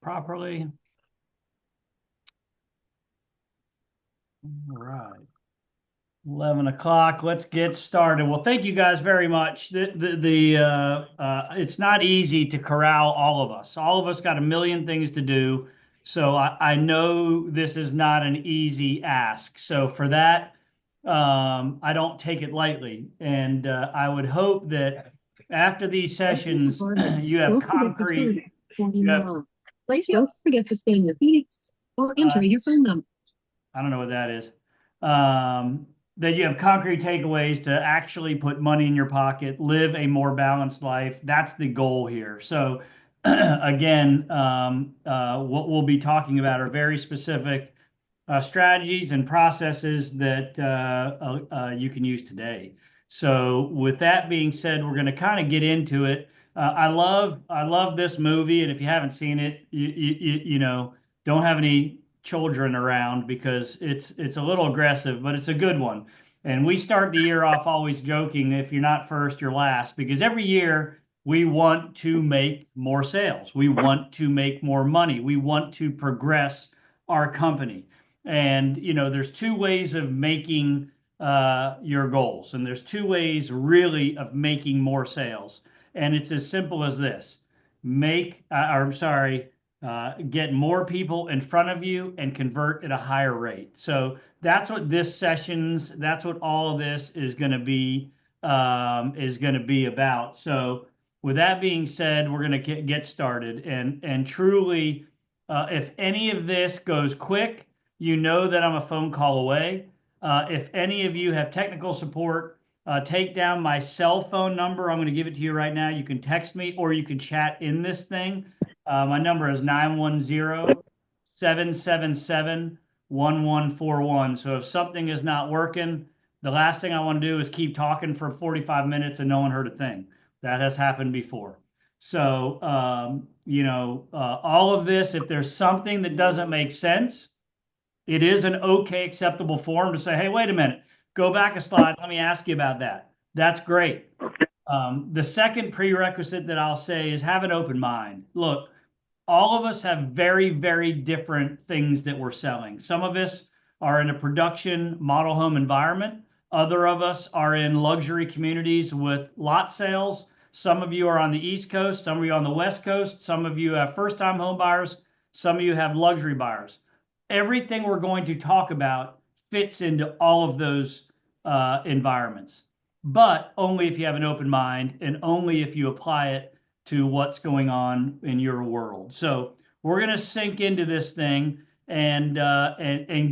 properly. All right. 11 o'clock. Let's get started. Well, thank you guys very much. It's not easy to corral all of us. All of us got a million things to do. So I know this is not an easy ask. So for that, I don't take it lightly. And I would hope that after these sessions, you have concrete. Please don't forget to scan your feet or enter your phone number. I don't know what that is. That you have concrete takeaways to actually put money in your pocket, live a more balanced life. That's the goal here. So, again, what we'll be talking about are very specific strategies and processes that you can use today. So, with that being said, we're going to kind of get into it. I love this movie, and if you haven't seen it, you know, don't have any children around because it's a little aggressive, but it's a good one. And we start the year off always joking, if you're not first, you're last, because every year we want to make more sales. We want to make more money. We want to progress our company. And, you know, there's two ways of making your goals, and there's two ways really of making more sales. And it's as simple as this: get more people in front of you and convert at a higher rate. So that's what that's what all of this is going to be about. So with that being said, we're going to get started. And truly, if any of this goes quick, you know that I'm a phone call away. If any of you have technical support, take down my cell phone number. I'm going to give it to you right now. You can text me or you can chat in this thing. My number is 910-777-1141. So if something is not working, the last thing I want to do is keep talking for 45 minutes and no one heard a thing. That has happened before. So, all of this, if there's something that doesn't make sense, it is an okay, acceptable form to say, hey, wait a minute, go back a slide. Let me ask you about that. That's great. The second prerequisite that I'll say is have an open mind. Look, all of us have very, very different things that we're selling. Some of us are in a production model home environment. Other of us are in luxury communities with lot sales. Some of you are on the East Coast, some of you on the West Coast, some of you have first-time home buyers, some of you have luxury buyers. Everything we're going to talk about fits into all of those environments, but only if you have an open mind and only if you apply it to what's going on in your world. So we're going to sink into this thing and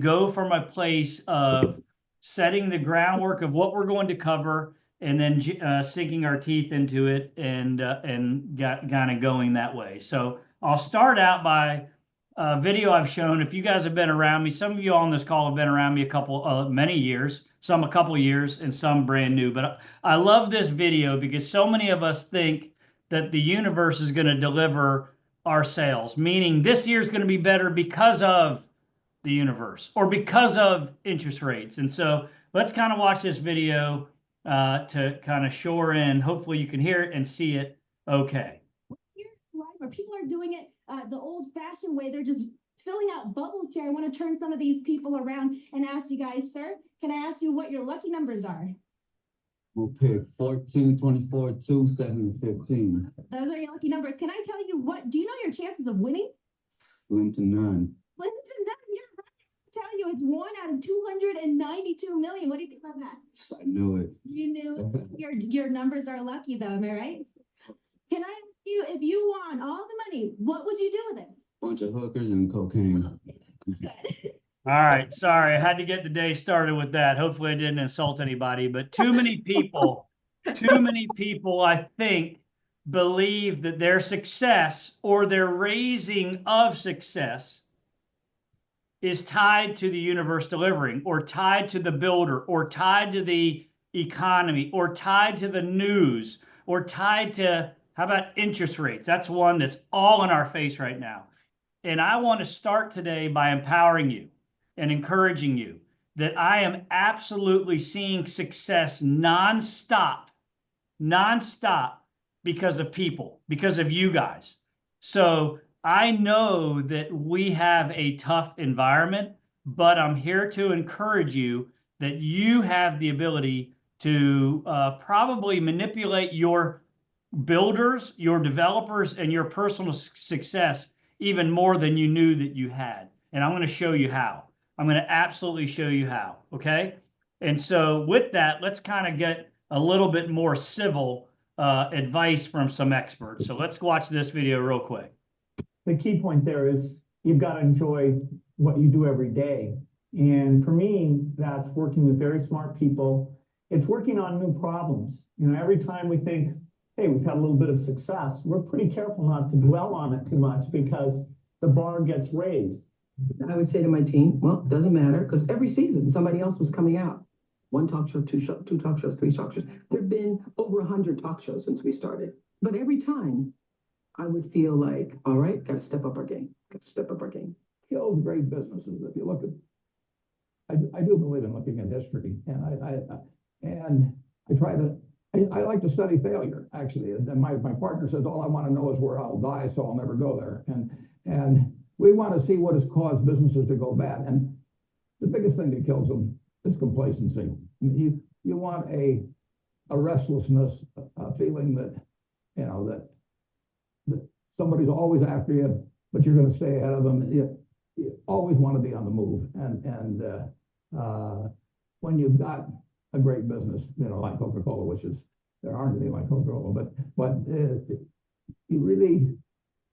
go from a place of setting the groundwork of what we're going to cover, and then sinking our teeth into it and kind of going that way. So I'll start out by a video I've shown. If you guys have been around me, some of you on this call have been around me many years, some a couple years, and some brand new. But I love this video because so many of us think that the universe is going to deliver our sales, meaning this year is going to be better because of the universe or because of interest rates. And so let's kind of watch this video to kind of shore in. Hopefully you can hear it and see it okay. Here, where people are doing it the old-fashioned way, they're just filling out bubbles here. I want to turn some of these people around and ask you guys, sir, can I ask you what your lucky numbers are? We'll pick 14, 24, 2, 7, and 15. Those are your lucky numbers. Can I tell you do you know your chances of winning? Slim to none. Slim to none, you're right. I tell you, it's 1 out of 292 million. What do you think about that? I knew it. You knew your numbers are lucky, though, am I right? Can I ask you, if you won all the money, what would you do with it? Bunch of hookers and cocaine. Good. All right, sorry, I had to get the day started with that. Hopefully I didn't insult anybody, but too many people, I think, believe that their success or their raising of success is tied to the universe delivering, or tied to the builder, or tied to the economy, or tied to the news, or tied to, how about interest rates? That's one that's all in our face right now. And I want to start today by empowering you and encouraging you that I am absolutely seeing success nonstop because of people, because of you guys. So I know that we have a tough environment, but I'm here to encourage you that you have the ability to probably manipulate your builders, your developers, and your personal success even more than you knew that you had. And I'm going to show you how. I'm going to absolutely show you how. Okay. And so, with that, let's kind of get a little bit more civil advice from some experts. So, let's watch this video real quick. The key point there is you've got to enjoy what you do every day. And for me, that's working with very smart people. It's working on new problems. You know, every time we think, hey, we've had a little bit of success, we're pretty careful not to dwell on it too much because the bar gets raised. I would say to my team, well, it doesn't matter because every season somebody else was coming out. One talk show, two talk shows, three talk shows. There have been over 100 talk shows since we started. But every time I would feel like, all right, got to step up our game. Got to step up our game. Kills great businesses. If you look at, I do believe in looking at history, and I like to study failure actually. And my partner says all I want to know is where I'll die, so I'll never go there. And we want to see what has caused businesses to go bad. And the biggest thing that kills them is complacency. You want a restlessness, a feeling that that somebody's always after you, but you're going to stay ahead of them. You always want to be on the move. And when you've got a great business, like Coca-Cola, which is, there aren't any like Coca-Cola, but you really,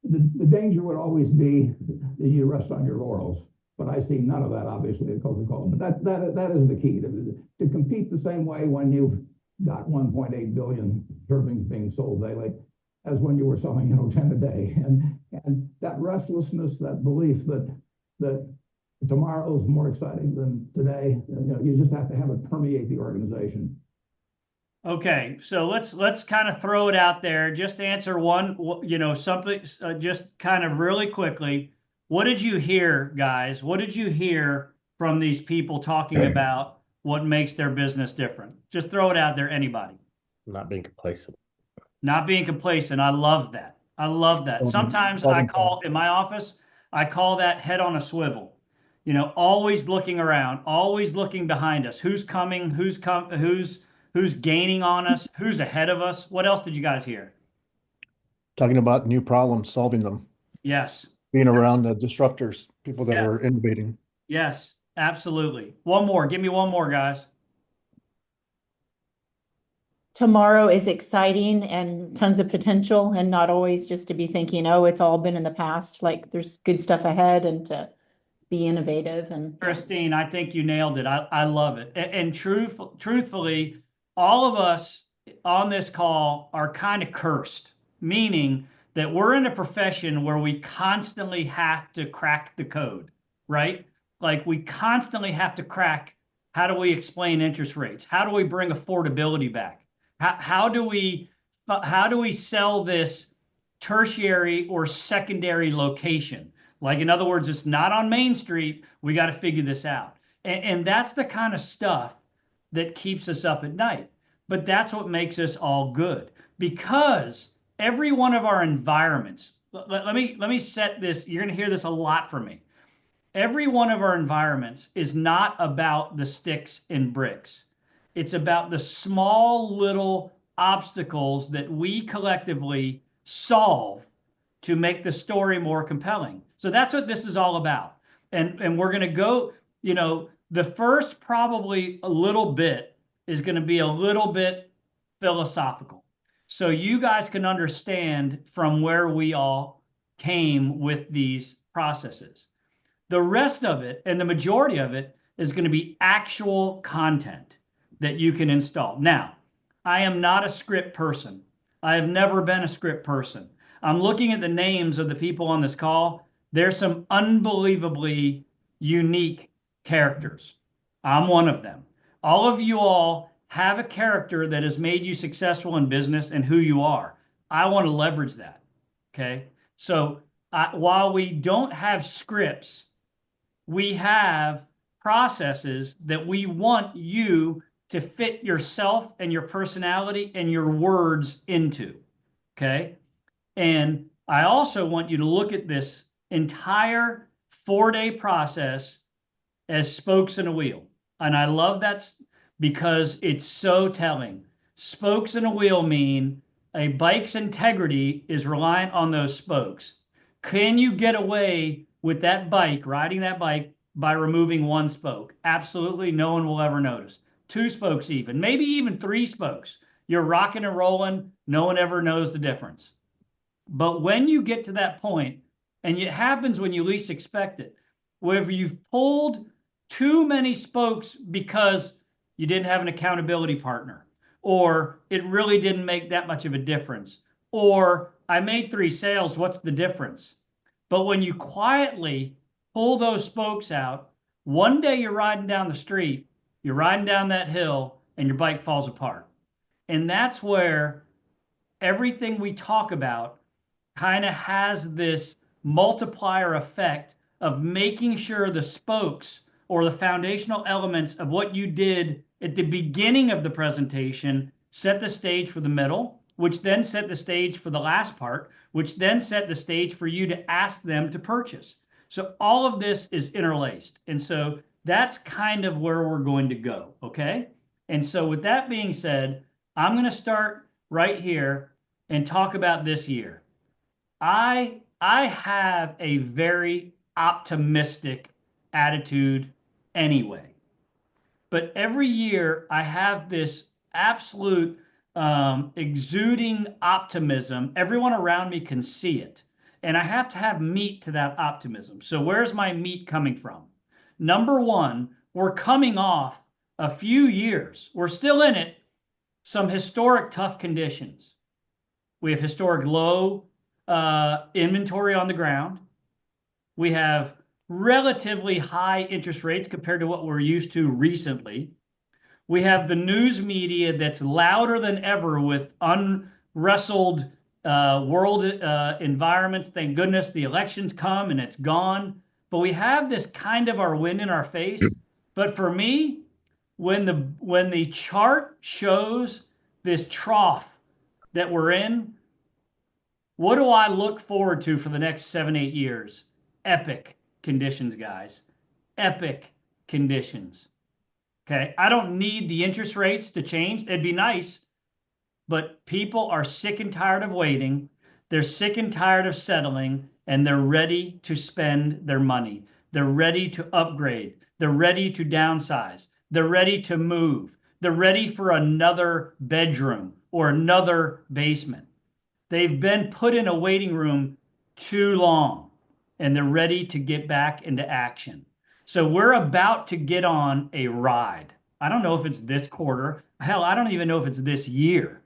the danger would always be that you rest on your laurels. But I see none of that, obviously, at Coca-Cola. But that is the key to compete the same way when you've got 1.8 billion servings being sold daily as when you were selling, 10 a day. And that restlessness, that belief that tomorrow is more exciting than today, you just have to have it permeate the organization. Okay, so let's kind of throw it out there. Just answer one, something, just kind of really quickly. What did you hear, guys? What did you hear from these people talking about what makes their business different? Just throw it out there, anybody. Not being complacent. Not being complacent. I love that. I love that. Sometimes I call in my office, I call that head on a swivel. Always looking around, always looking behind us. Who's coming? Who's gaining on us? Who's ahead of us? What else did you guys hear? Talking about new problems, solving them. Yes. Being around the disruptors, people that are innovating. Yes, absolutely. One more. Give me one more, guys. Tomorrow is exciting and tons of potential, and not always just to be thinking, oh, it's all been in the past. Like there's good stuff ahead, and to be innovative. And Christine, I think you nailed it. I love it. And truthfully, all of us on this call are kind of cursed, meaning that we're in a profession where we constantly have to crack the code, right? Like we constantly have to crack, how do we explain interest rates? How do we bring affordability back? How do we sell this tertiary or secondary location? Like, in other words, it's not on Main Street. We got to figure this out. And that's the kind of stuff that keeps us up at night. But that's what makes us all good, because every one of our environments, let me set this, you're going to hear this a lot from me. Every one of our environments is not about the sticks and bricks. It's about the small little obstacles that we collectively solve to make the story more compelling. So that's what this is all about. And we're going to go, the first probably a little bit is going to be a little bit philosophical. So you guys can understand from where we all came with these processes. The rest of it, and the majority of it, is going to be actual content that you can install. Now, I am not a script person. I have never been a script person. I'm looking at the names of the people on this call. There's some unbelievably unique characters. I'm one of them. All of you all have a character that has made you successful in business and who you are. I want to leverage that. Okay. So while we don't have scripts, we have processes that we want you to fit yourself and your personality and your words into. Okay. And I also want you to look at this entire 4-day process as spokes in a wheel. And I love that because it's so telling. Spokes in a wheel mean a bike's integrity is reliant on those spokes. Can you get away with that bike, riding that bike, by removing one spoke? Absolutely, no one will ever notice. 2 spokes even, maybe even 3 spokes. You're rocking and rolling, no one ever knows the difference. But when you get to that point, and it happens when you least expect it, where you've pulled too many spokes because you didn't have an accountability partner, or it really didn't make that much of a difference, or I made 3 sales, what's the difference? But when you quietly pull those spokes out, one day you're riding down the street, you're riding down that hill, and your bike falls apart. And that's where everything we talk about kind of has this multiplier effect of making sure the spokes or the foundational elements of what you did at the beginning of the presentation set the stage for the middle, which then set the stage for the last part, which then set the stage for you to ask them to purchase. So all of this is interlaced. And so that's kind of where we're going to go, okay? And so with that being said, I'm going to start right here and talk about this year. I have a very optimistic attitude anyway. But every year I have this absolute exuding optimism. Everyone around me can see it. And I have to have meat to that optimism. So where's my meat coming from? Number one, we're coming off a few years. We're still in it. Some historic tough conditions. We have historic low inventory on the ground. We have relatively high interest rates compared to what we're used to recently. We have the news media that's louder than ever with unwrestled world environments. Thank goodness the elections come and it's gone. But we have this kind of our wind in our face. But for me, when the chart shows this trough that we're in, what do I look forward to for the next 7-8 years? Epic conditions, guys. Epic conditions. Okay, I don't need the interest rates to change. It'd be nice, but people are sick and tired of waiting. They're sick and tired of settling, and they're ready to spend their money. They're ready to upgrade. They're ready to downsize. They're ready to move. They're ready for another bedroom or another basement. They've been put in a waiting room too long, and they're ready to get back into action. So we're about to get on a ride. I don't know if it's this quarter. Hell, I don't even know if it's this year.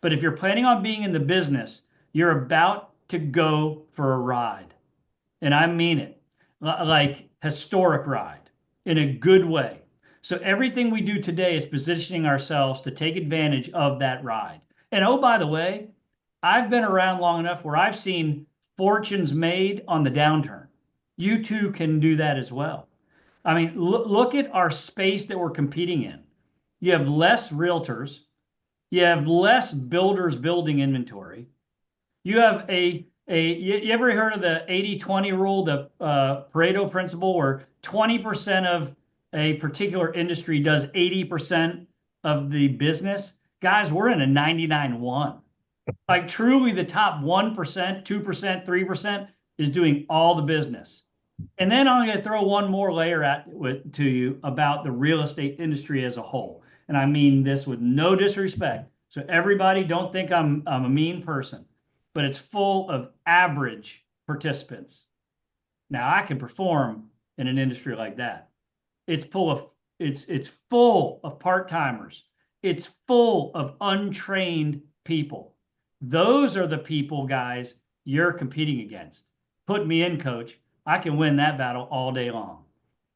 But if you're planning on being in the business, you're about to go for a ride. And I mean it, like historic ride in a good way. So everything we do today is positioning ourselves to take advantage of that ride. And oh, by the way, I've been around long enough where I've seen fortunes made on the downturn. You too can do that as well. I mean, look at our space that we're competing in. You have less realtors. You have less builders building inventory. You have you ever heard of the 80-20 rule, the Pareto principle, where 20% of a particular industry does 80% of the business? Guys, we're in a 99-1. Like truly the top 1%, 2%, 3% is doing all the business. And then I'm going to throw one more layer to you about the real estate industry as a whole. And I mean this with no disrespect. So everybody don't think I'm a mean person, but it's full of average participants. Now I can perform in an industry like that. It's full of part-timers. It's full of untrained people. Those are the people, guys, you're competing against. Put me in, coach. I can win that battle all day long.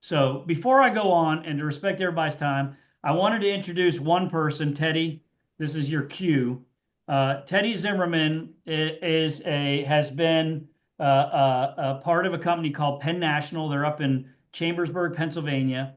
So before I go on, and to respect everybody's time, I wanted to introduce one person, Teddy. This is your cue. Teddy Zimmerman has been a part of a company called Penn National. They're up in Chambersburg, Pennsylvania.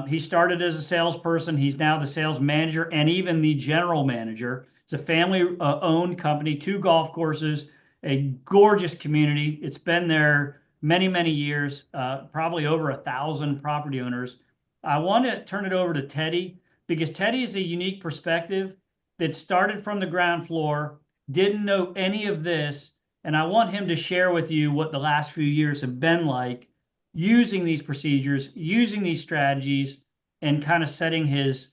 He started as a salesperson. He's now the sales manager and even the general manager. It's a family-owned company, 2 golf courses, a gorgeous community. It's been there many, many years, probably over 1,000 property owners. I want to turn it over to Teddy because Teddy is a unique perspective that started from the ground floor, didn't know any of this, and I want him to share with you what the last few years have been like using these procedures, using these strategies, and kind of setting his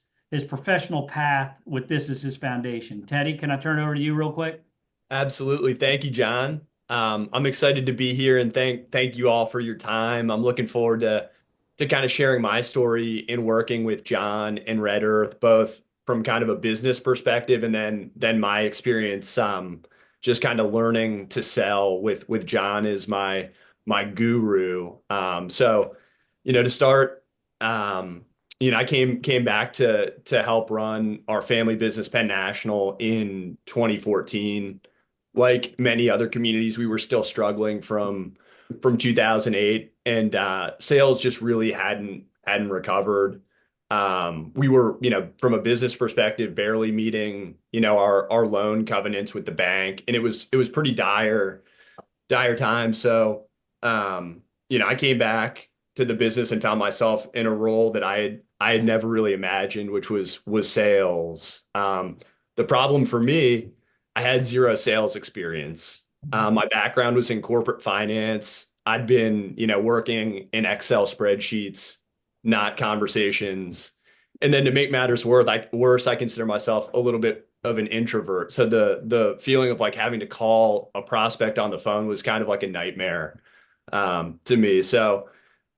professional path with this as his foundation. Teddy, can I turn it over to you real quick? Absolutely. Thank you, John. I'm excited to be here and thank you all for your time. I'm looking forward to kind of sharing my story in working with John and Red Earth, both from kind of a business perspective and then my experience just kind of learning to sell with John as my guru. So, to start, I came back to help run our family business, Penn National, in 2014. Like many other communities, we were still struggling from 2008, and sales just really hadn't recovered. We were, from a business perspective, barely meeting, our loan covenants with the bank, and it was pretty dire times. So, I came back to the business and found myself in a role that I had never really imagined, which was sales. The problem for me, I had zero sales experience. My background was in corporate finance. I'd been, working in Excel spreadsheets, not conversations. And then to make matters worse, I consider myself a little bit of an introvert. So the feeling of like having to call a prospect on the phone was kind of like a nightmare to me. So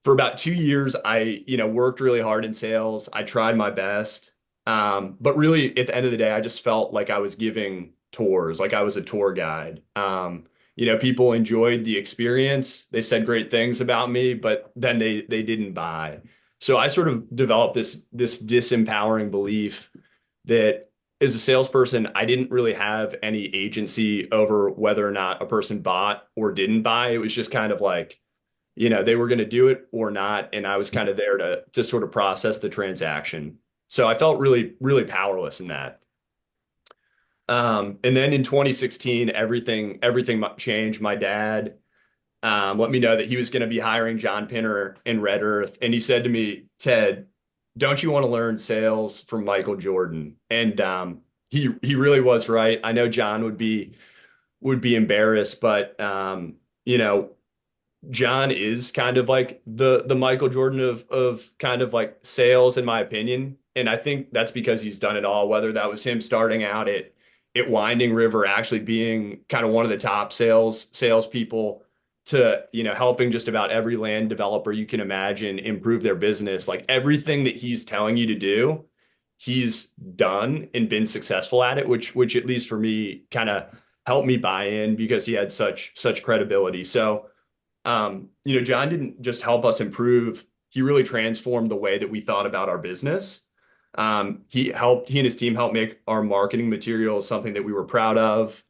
for about 2 years, I, worked really hard in sales. I tried my best. But really at the end of the day, I just felt like I was giving tours, like I was a tour guide. People enjoyed the experience. They said great things about me, but then they didn't buy. So I sort of developed this disempowering belief that as a salesperson, I didn't really have any agency over whether or not a person bought or didn't buy. It was just kind of like, they were going to do it or not. And I was kind of there to sort of process the transaction. So I felt really, really powerless in that. And then in 2016, everything changed. My dad let me know that he was going to be hiring John Pinner in Red Earth. And he said to me, Ted, don't you want to learn sales from Michael Jordan? And he really was right. I know John would be embarrassed, but John is kind of like the Michael Jordan of kind of like sales, in my opinion. And I think that's because he's done it all, whether that was him starting out at Winding River, actually being kind of one of the top salespeople, to, helping just about every land developer you can imagine improve their business. Like everything that he's telling you to do, he's done and been successful at it, which at least for me kind of helped me buy in because he had such credibility. So, John didn't just help us improve. He really transformed the way that we thought about our business. He and his team helped make our marketing materials something that we were proud of.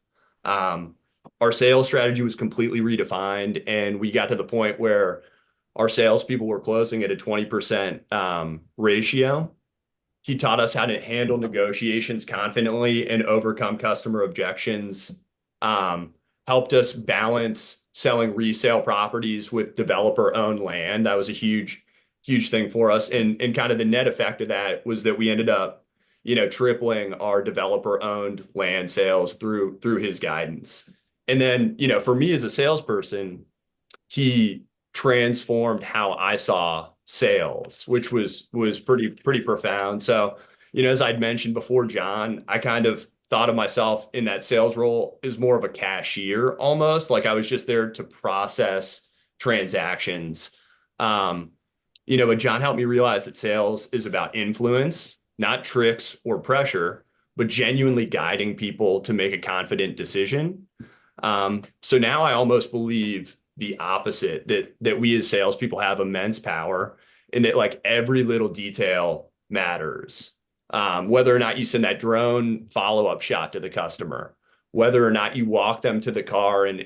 Our sales strategy was completely redefined, and we got to the point where our salespeople were closing at a 20% ratio. He taught us how to handle negotiations confidently and overcome customer objections. Helped us balance selling resale properties with developer-owned land. That was a huge thing for us. And kind of the net effect of that was that we ended up, tripling our developer-owned land sales through his guidance. And then, for me as a salesperson, he transformed how I saw sales, which was pretty profound. So, as I'd mentioned before, John, I kind of thought of myself in that sales role as more of a cashier, almost like I was just there to process transactions. But John helped me realize that sales is about influence, not tricks or pressure, but genuinely guiding people to make a confident decision. So now I almost believe the opposite, that we as salespeople have immense power, and that like every little detail matters. Whether or not you send that drone follow-up shot to the customer, whether or not you walk them to the car and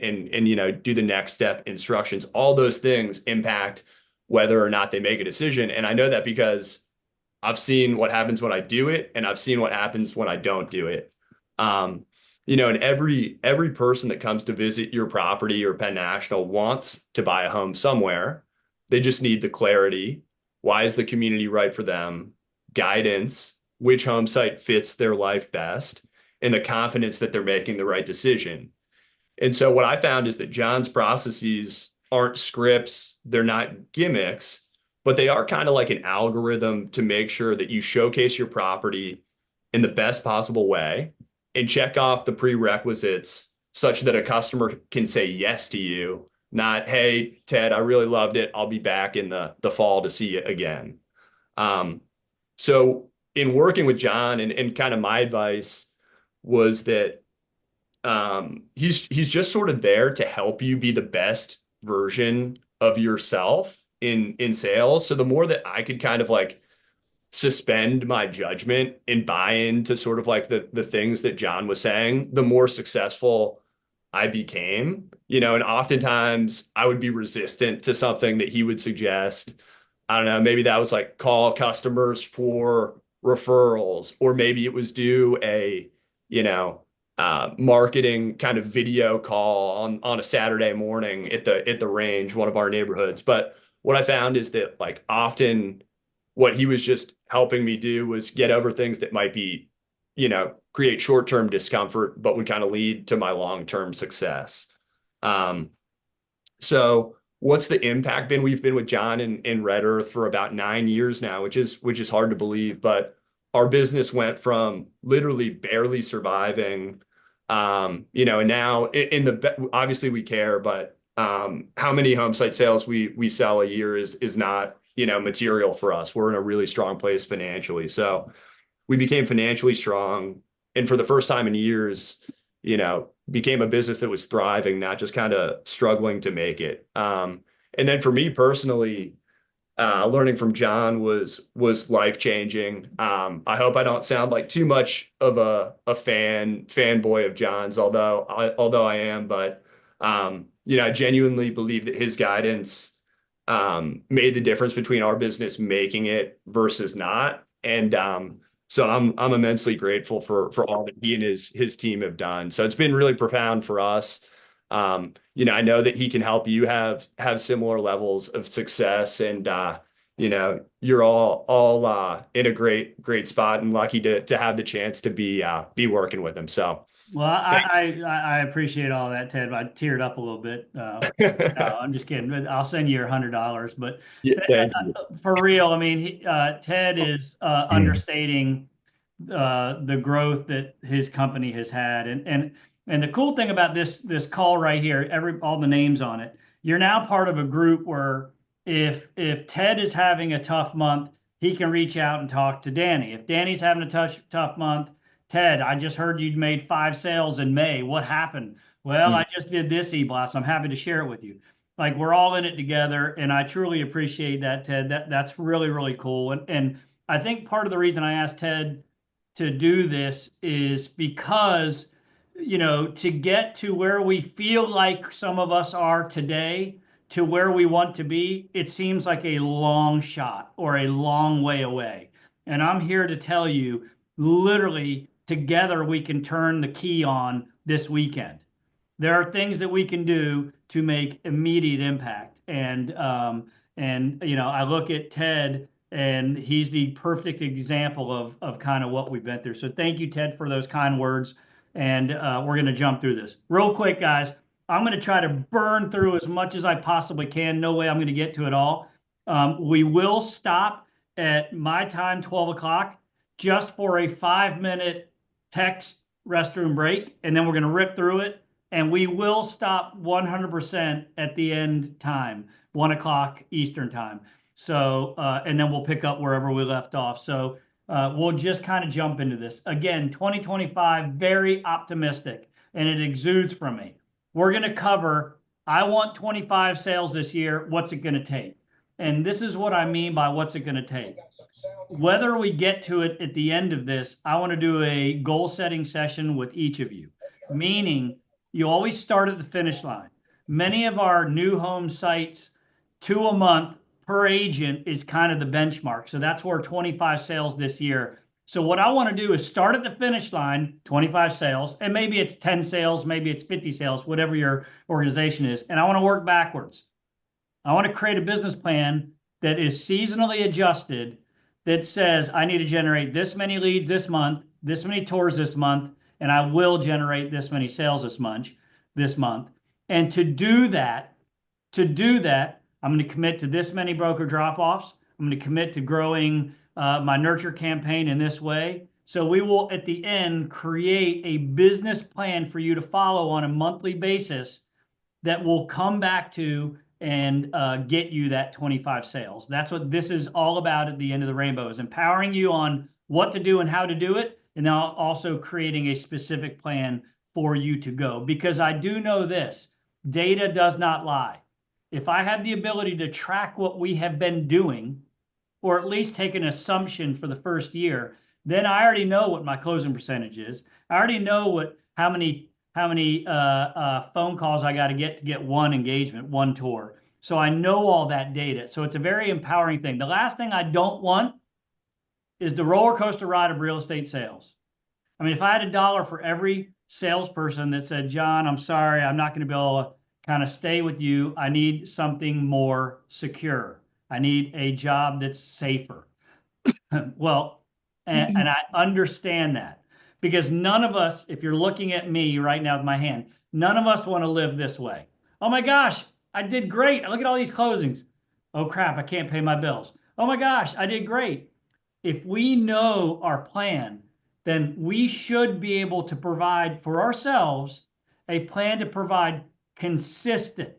do the next step instructions, all those things impact whether or not they make a decision. And I know that because I've seen what happens when I do it, and I've seen what happens when I don't do it. And every person that comes to visit your property or Penn National wants to buy a home somewhere. They just need the clarity. Why is the community right for them? Guidance, which home site fits their life best, and the confidence that they're making the right decision. And so what I found is that John's processes aren't scripts, they're not gimmicks, but they are kind of like an algorithm to make sure that you showcase your property in the best possible way and check off the prerequisites such that a customer can say yes to you, not, hey, Ted, I really loved it. I'll be back in the fall to see you again. So in working with John and kind of my advice was that he's just sort of there to help you be the best version of yourself in sales. So the more that I could kind of like suspend my judgment and buy into sort of like the things that John was saying, the more successful I became, and oftentimes I would be resistant to something that he would suggest. I don't know, maybe that was like call customers for referrals, or maybe it was do a, marketing kind of video call on a Saturday morning at the range, one of our neighborhoods. But what I found is that like often what he was just helping me do was get over things that might be, create short-term discomfort, but would kind of lead to my long-term success. So what's the impact been? We've been with John in Red Earth for about 9 years now, which is hard to believe, but our business went from literally barely surviving, and now obviously we care, but how many home site sales we sell a year is not, material for us. We're in a really strong place financially. So we became financially strong. And for the first time in years, became a business that was thriving, not just kind of struggling to make it. And then for me personally, learning from John was life-changing. I hope I don't sound like too much of a fanboy of John's, although I am, but I genuinely believe that his guidance made the difference between our business making it versus not. And so I'm immensely grateful for all that he and his team have done. So it's been really profound for us. I know that he can help you have similar levels of success, and you're all in a great spot and lucky to have the chance to be working with him. So well, I appreciate all that, Ted. I teared up a little bit. No, I'm just kidding. I'll send you your $100. But thank you. For real, I mean, Ted is understating the growth that his company has had, and the cool thing about this call right here, all the names on it, you're now part of a group where if Ted is having a tough month, he can reach out and talk to Danny. If Danny's having a tough month, Ted, I just heard you made 5 sales in May. What happened? Well, I just did this e-blast. I'm happy to share it with you. Like, we're all in it together, and I truly appreciate that, Ted. That's really, really cool. And I think part of the reason I asked Ted to do this is because, to get to where we feel like some of us are today to where we want to be, it seems like a long shot or a long way away. And I'm here to tell you, literally, together we can turn the key on this weekend. There are things that we can do to make immediate impact. And I look at Ted, and he's the perfect example of kind of what we've been through. So thank you, Ted, for those kind words. And we're going to jump through this real quick, guys. I'm going to try to burn through as much as I possibly can. No way I'm going to get to it all. We will stop at my time, 12 o'clock, just for a 5-minute text restroom break, and then we're going to rip through it, and we will stop 100% at the end time, 1 o'clock Eastern time. So, and then we'll pick up wherever we left off. So we'll just kind of jump into this. Again, 2025, very optimistic, and it exudes from me. We're going to cover, I want 25 sales this year. What's it going to take? And this is what I mean by what's it going to take. Whether we get to it at the end of this, I want to do a goal setting session with each of you, meaning you always start at the finish line. Many of our new home sites, 2 a month per agent is kind of the benchmark. So that's where 25 sales this year So what I want to do is start at the finish line, 25 sales, and maybe it's 10 sales, maybe it's 50 sales, whatever your organization is. And I want to work backwards. I want to create a business plan that is seasonally adjusted that says I need to generate this many leads this month, this many tours this month, and I will generate this many sales this month. And to do that, I'm going to commit to this many broker drop-offs. I'm going to commit to growing my nurture campaign in this way. So we will, at the end, create a business plan for you to follow on a monthly basis that will come back to and get you that 25 sales. That's what this is all about at the end of the rainbow, is empowering you on what to do and how to do it, and now also creating a specific plan for you to go. Because I do know this, data does not lie. If I have the ability to track what we have been doing, or at least take an assumption for the first year, then I already know what my closing percentage is. I already know how many phone calls I got to get one engagement, one tour. So I know all that data. So it's a very empowering thing. The last thing I don't want is the roller coaster ride of real estate sales. I mean, if I had $1 for every salesperson that said, John, I'm sorry, I'm not going to be able to kind of stay with you. I need something more secure. I need a job that's safer. Well, and I understand that, because none of us, if you're looking at me right now with my hand, none of us want to live this way. Oh my gosh, I did great. Look at all these closings. Oh crap, I can't pay my bills. Oh my gosh, I did great. If we know our plan, then we should be able to provide for ourselves a plan to provide consistent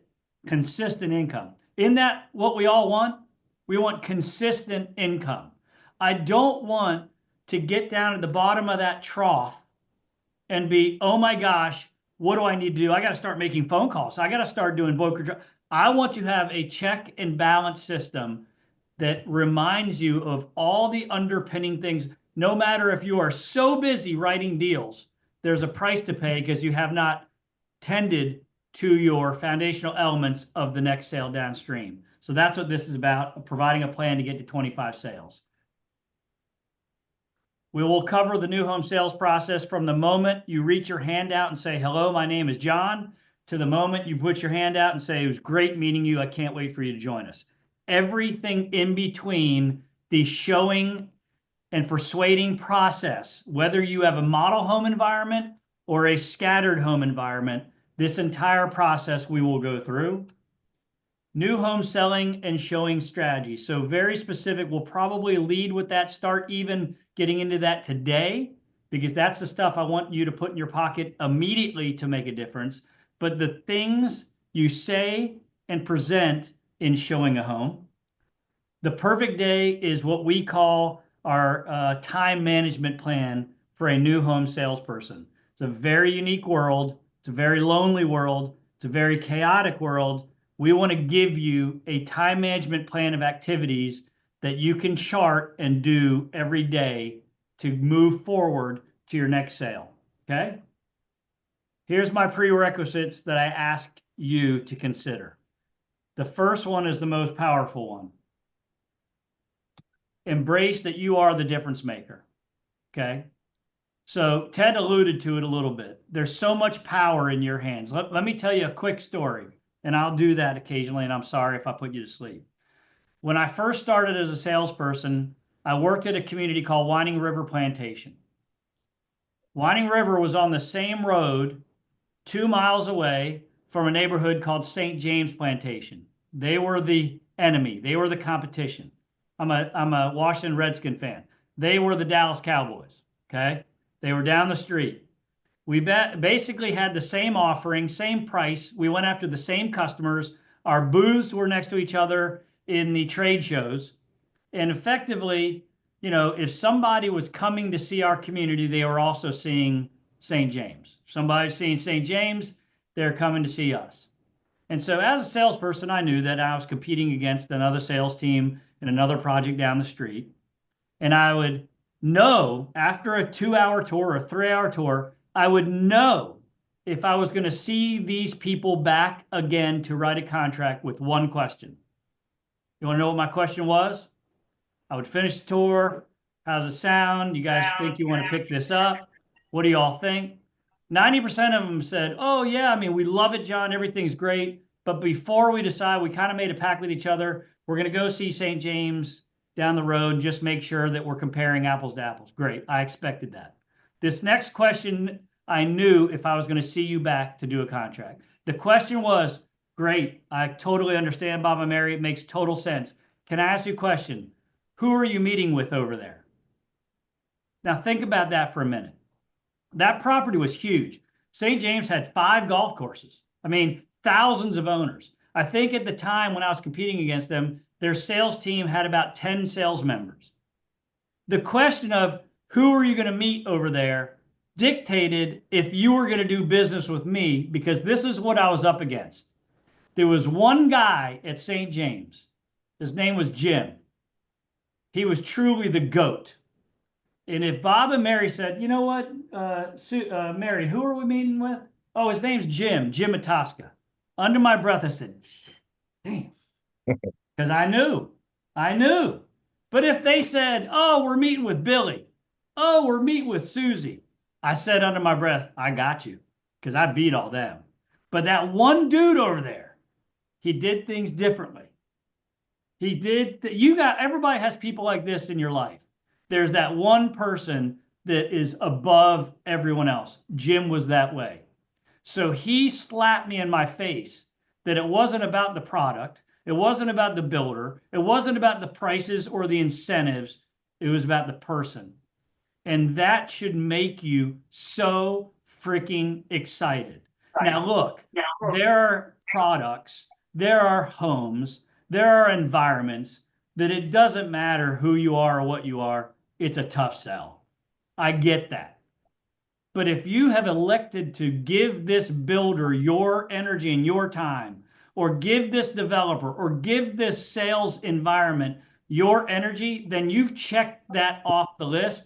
income. Isn't that what we all want? We want consistent income. I don't want to get down at the bottom of that trough and be, oh my gosh, what do I need to do? I got to start making phone calls. I got to start doing broker. I want to have a check and balance system that reminds you of all the underpinning things. No matter if you are so busy writing deals, there's a price to pay because you have not tended to your foundational elements of the next sale downstream. So that's what this is about, providing a plan to get to 25 sales. We will cover the new home sales process from the moment you reach your hand out and say, hello, my name is John, to the moment you put your hand out and say, it was great meeting you. I can't wait for you to join us. Everything in between the showing and persuading process, whether you have a model home environment or a scattered home environment, this entire process we will go through. New home selling and showing strategy. So very specific. We'll probably lead with that, start even getting into that today, because that's the stuff I want you to put in your pocket immediately to make a difference. But the things you say and present in showing a home. The perfect day is what we call our time management plan for a new home salesperson. It's a very unique world. It's a very lonely world. It's a very chaotic world. We want to give you a time management plan of activities that you can chart and do every day to move forward to your next sale. Okay? Here's my prerequisites that I ask you to consider. The first one is the most powerful one. Embrace that you are the difference maker. Okay? So Ted alluded to it a little bit. There's so much power in your hands. Let me tell you a quick story, and I'll do that occasionally, and I'm sorry if I put you to sleep. When I first started as a salesperson, I worked at a community called Winding River Plantation. Winding River was on the same road 2 miles away from a neighborhood called St. James Plantation. They were the enemy. They were the competition. I'm a Washington Redskin fan. They were the Dallas Cowboys. Okay? They were down the street. We basically had the same offering, same price. We went after the same customers. Our booths were next to each other in the trade shows. And effectively, you know, if somebody was coming to see our community, they were also seeing St. James. If somebody's seeing St. James, they're coming to see us. And so as a salesperson, I knew that I was competing against another sales team in another project down the street. And I would know after a 2-hour tour or a 3-hour tour, I would know if I was going to see these people back again to write a contract with one question. You want to know what my question was? I would finish the tour, How's it sound? You guys think you want to pick this up? What do y'all think? 90% of them said, oh, yeah, I mean, we love it, John. Everything's great. But before we decide, we kind of made a pact with each other. We're going to go see St. James down the road. Just make sure that we're comparing apples to apples. Great. I expected that. This next question, I knew if I was going to see you back to do a contract. The question was, great. I totally understand, Bob and Mary. It makes total sense. Can I ask you a question? Who are you meeting with over there? Now think about that for a minute. That property was huge. St. James had 5 golf courses. I mean, thousands of owners. I think at the time when I was competing against them, their sales team had about 10 sales members. The question of who are you going to meet over there dictated if you were going to do business with me, because this is what I was up against. There was one guy at St. James. His name was Jim. He was truly the GOAT. And if Bob and Mary said, you know what, Mary, who are we meeting with? Oh, his name's Jim Mataska. Under my breath, I said, damn, because I knew. But if they said, oh, we're meeting with Billy, oh, we're meeting with Susie, I said under my breath, I got you, because I beat all them. But that one dude over there, he did things differently. Everybody has people like this in your life. There's that one person that is above everyone else. Jim was that way. So he slapped me in my face that it wasn't about the product. It wasn't about the builder. It wasn't about the prices or the incentives. It was about the person. And that should make you so freaking excited. Now, look, there are products, there are homes, there are environments that it doesn't matter who you are or what you are. It's a tough sell. I get that. But if you have elected to give this builder your energy and your time, or give this developer, or give this sales environment your energy, then you've checked that off the list.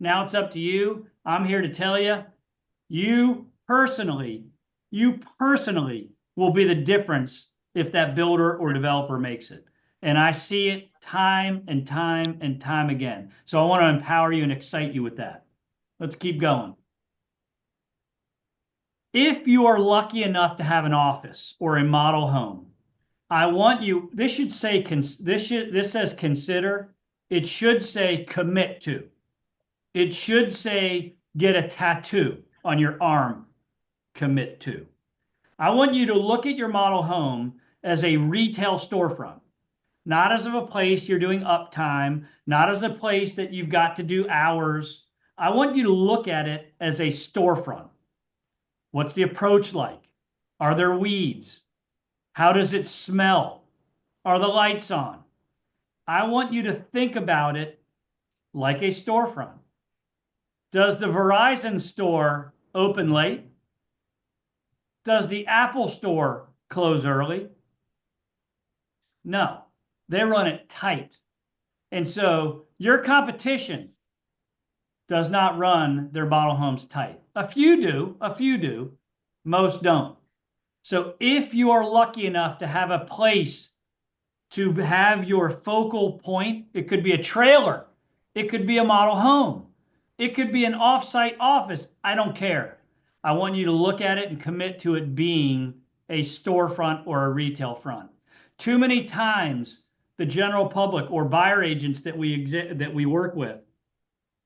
Now it's up to you. I'm here to tell you, you personally will be the difference if that builder or developer makes it. And I see it time and time and time again. So I want to empower you and excite you with that. Let's keep going. If you are lucky enough to have an office or a model home, I want you, this should say, this says consider. It should say commit to. It should say get a tattoo on your arm, commit to. I want you to look at your model home as a retail storefront. Not as of a place you're doing uptime, not as a place that you've got to do hours. I want you to look at it as a storefront. What's the approach like? Are there weeds? How does it smell? Are the lights on? I want you to think about it like a storefront. Does the Verizon store open late? Does the Apple store close early? No. They run it tight. And so your competition does not run their model homes tight. A few do, most don't. So if you are lucky enough to have a place to have your focal point, it could be a trailer, it could be a model home, it could be an off-site office, I don't care. I want you to look at it and commit to it being a storefront or a retail front. Too many times, the general public or buyer agents that we work with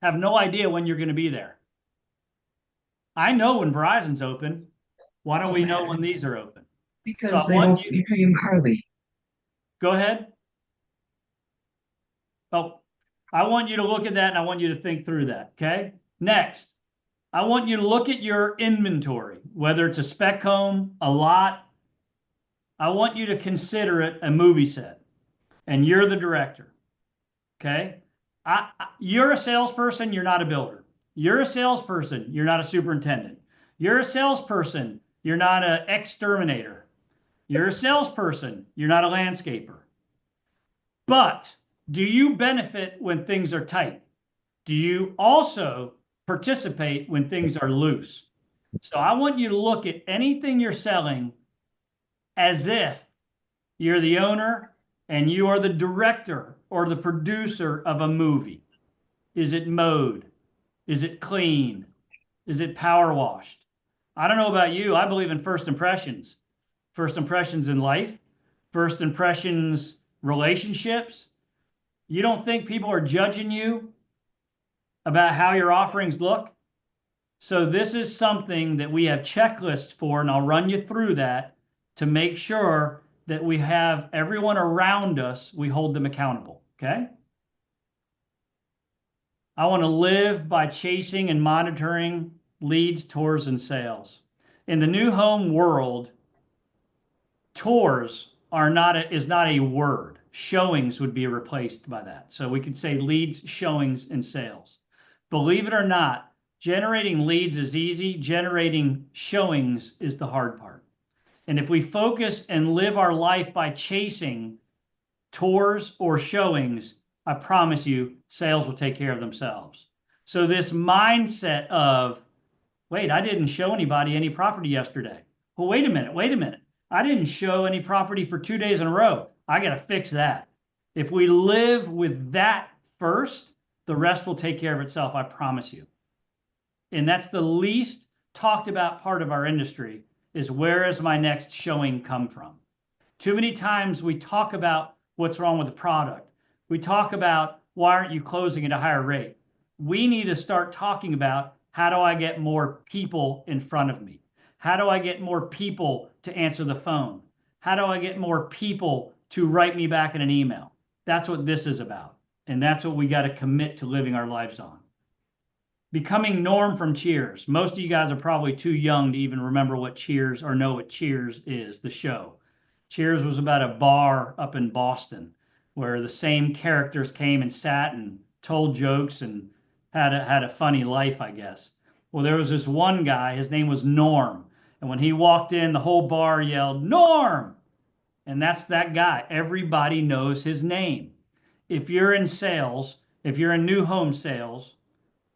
have no idea when you're going to be there. I know when Verizon's open. Why don't we know when these are open? Because they don't pay them hardly. Go ahead. Oh, I want you to look at that and I want you to think through that, okay? Next, I want you to look at your inventory, whether it's a spec home, a lot. I want you to consider it a movie set. And you're the director, okay? You're a salesperson, you're not a builder. You're a salesperson, you're not a superintendent. You're a salesperson, you're not an exterminator. You're a salesperson, you're not a landscaper. But do you benefit when things are tight? Do you also participate when things are loose? So I want you to look at anything you're selling as if you're the owner and you are the director or the producer of a movie. Is it mowed? Is it clean? Is it power washed? I don't know about you. I believe in first impressions. First impressions in life, first impressions relationships. You don't think people are judging you about how your offerings look? So this is something that we have checklists for, and I'll run you through that to make sure that we have everyone around us, we hold them accountable, okay? I want to live by chasing and monitoring leads, tours, and sales. In the new home world, tours is not a word. Showings would be replaced by that. So we could say leads, showings, and sales. Believe it or not, generating leads is easy. Generating showings is the hard part. And if we focus and live our life by chasing tours or showings, I promise you, sales will take care of themselves. So this mindset of, wait, I didn't show anybody any property yesterday. Well, wait a minute. I didn't show any property for 2 days in a row. I got to fix that. If we live with that first, the rest will take care of itself, I promise you. And that's the least talked about part of our industry, is where is my next showing come from? Too many times we talk about what's wrong with the product. We talk about, why aren't you closing at a higher rate? We need to start talking about, how do I get more people in front of me? How do I get more people to answer the phone? How do I get more people to write me back in an email? That's what this is about. And that's what we got to commit to living our lives on. Becoming Norm from Cheers. Most of you guys are probably too young to even remember what Cheers or know what Cheers is, the show. Cheers was about a bar up in Boston where the same characters came and sat and told jokes and had a funny life, I guess. Well, there was this one guy, his name was Norm. And when he walked in, the whole bar yelled, Norm! And that's that guy. Everybody knows his name. If you're in sales, if you're in new home sales,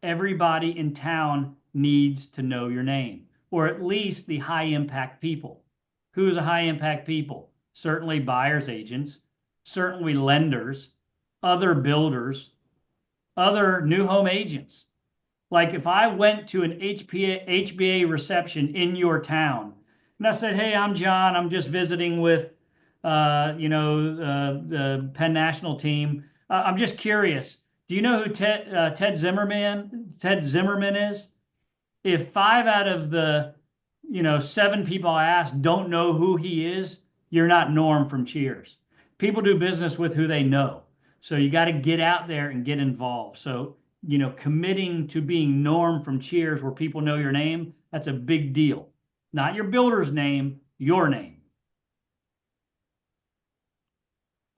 everybody in town needs to know your name, or at least the high impact people. Who's a high impact people? Certainly buyer's agents, certainly lenders, other builders, other new home agents. Like if I went to an HBA reception in your town and I said, hey, I'm John, I'm just visiting with, the Penn National team. I'm just curious. Do you know who Ted Zimmerman is? If 5 out of the 7 people I asked don't know who he is, you're not Norm from Cheers. People do business with who they know. So you got to get out there and get involved. So, committing to being Norm from Cheers where people know your name, that's a big deal. Not your builder's name, your name.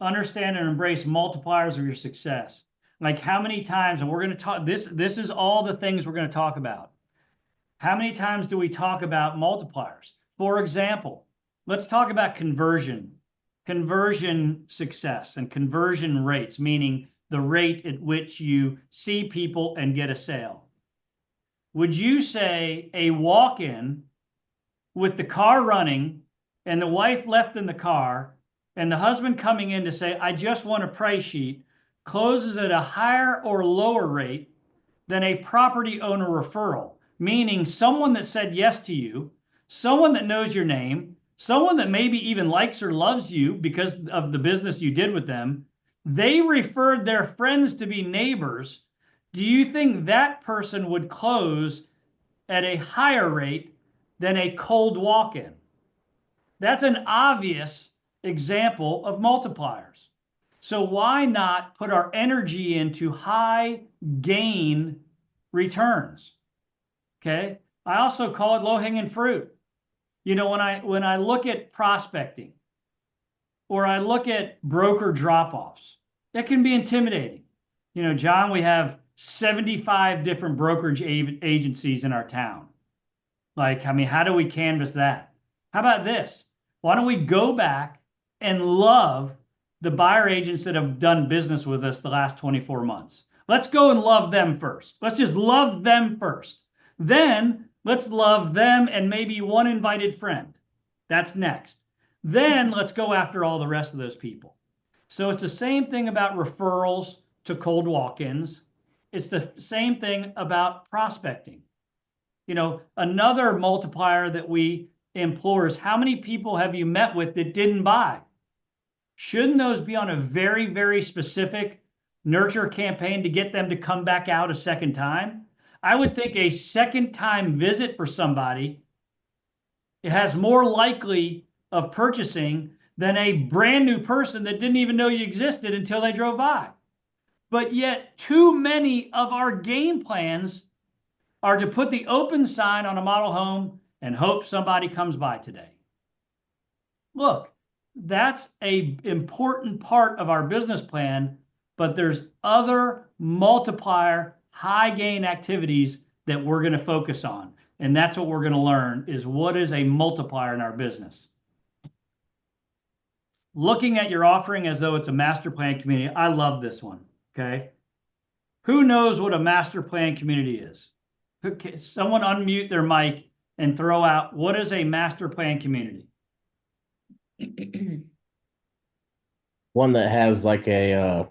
Understand and embrace multipliers of your success. Like how many times, and we're going to talk, this is all the things we're going to talk about. How many times do we talk about multipliers? For example, let's talk about conversion success and conversion rates, meaning the rate at which you see people and get a sale. Would you say a walk-in with the car running and the wife left in the car and the husband coming in to say, I just want a price sheet, closes at a higher or lower rate than a property owner referral, meaning someone that said yes to you, someone that knows your name, someone that maybe even likes or loves you because of the business you did with them, they referred their friends to be neighbors. Do you think that person would close at a higher rate than a cold walk-in? That's an obvious example of multipliers. So why not put our energy into high gain returns? Okay. I also call it low-hanging fruit. When I look at prospecting or I look at broker drop-offs, it can be intimidating. John, we have 75 different brokerage agencies in our town. How do we canvas that? How about this? Why don't we go back and love the buyer agents that have done business with us the last 24 months? Let's go and love them first. Let's just love them first. Then let's love them and maybe one invited friend. That's next. Then let's go after all the rest of those people. So it's the same thing about referrals to cold walk-ins. It's the same thing about prospecting. You know, another multiplier that we implore is how many people have you met with that didn't buy? Shouldn't those be on a very, very specific nurture campaign to get them to come back out a second time? I would think a second time visit for somebody, it has more likely of purchasing than a brand new person that didn't even know you existed until they drove by. But yet too many of our game plans are to put the open sign on a model home and hope somebody comes by today. Look, that's an important part of our business plan, but there's other multiplier high gain activities that we're going to focus on. And that's what we're going to learn is what is a multiplier in our business. Looking at your offering as though it's a master plan community. I love this one. Okay. Who knows what a master plan community is? Someone unmute their mic and throw out, what is a master plan community? One that has like a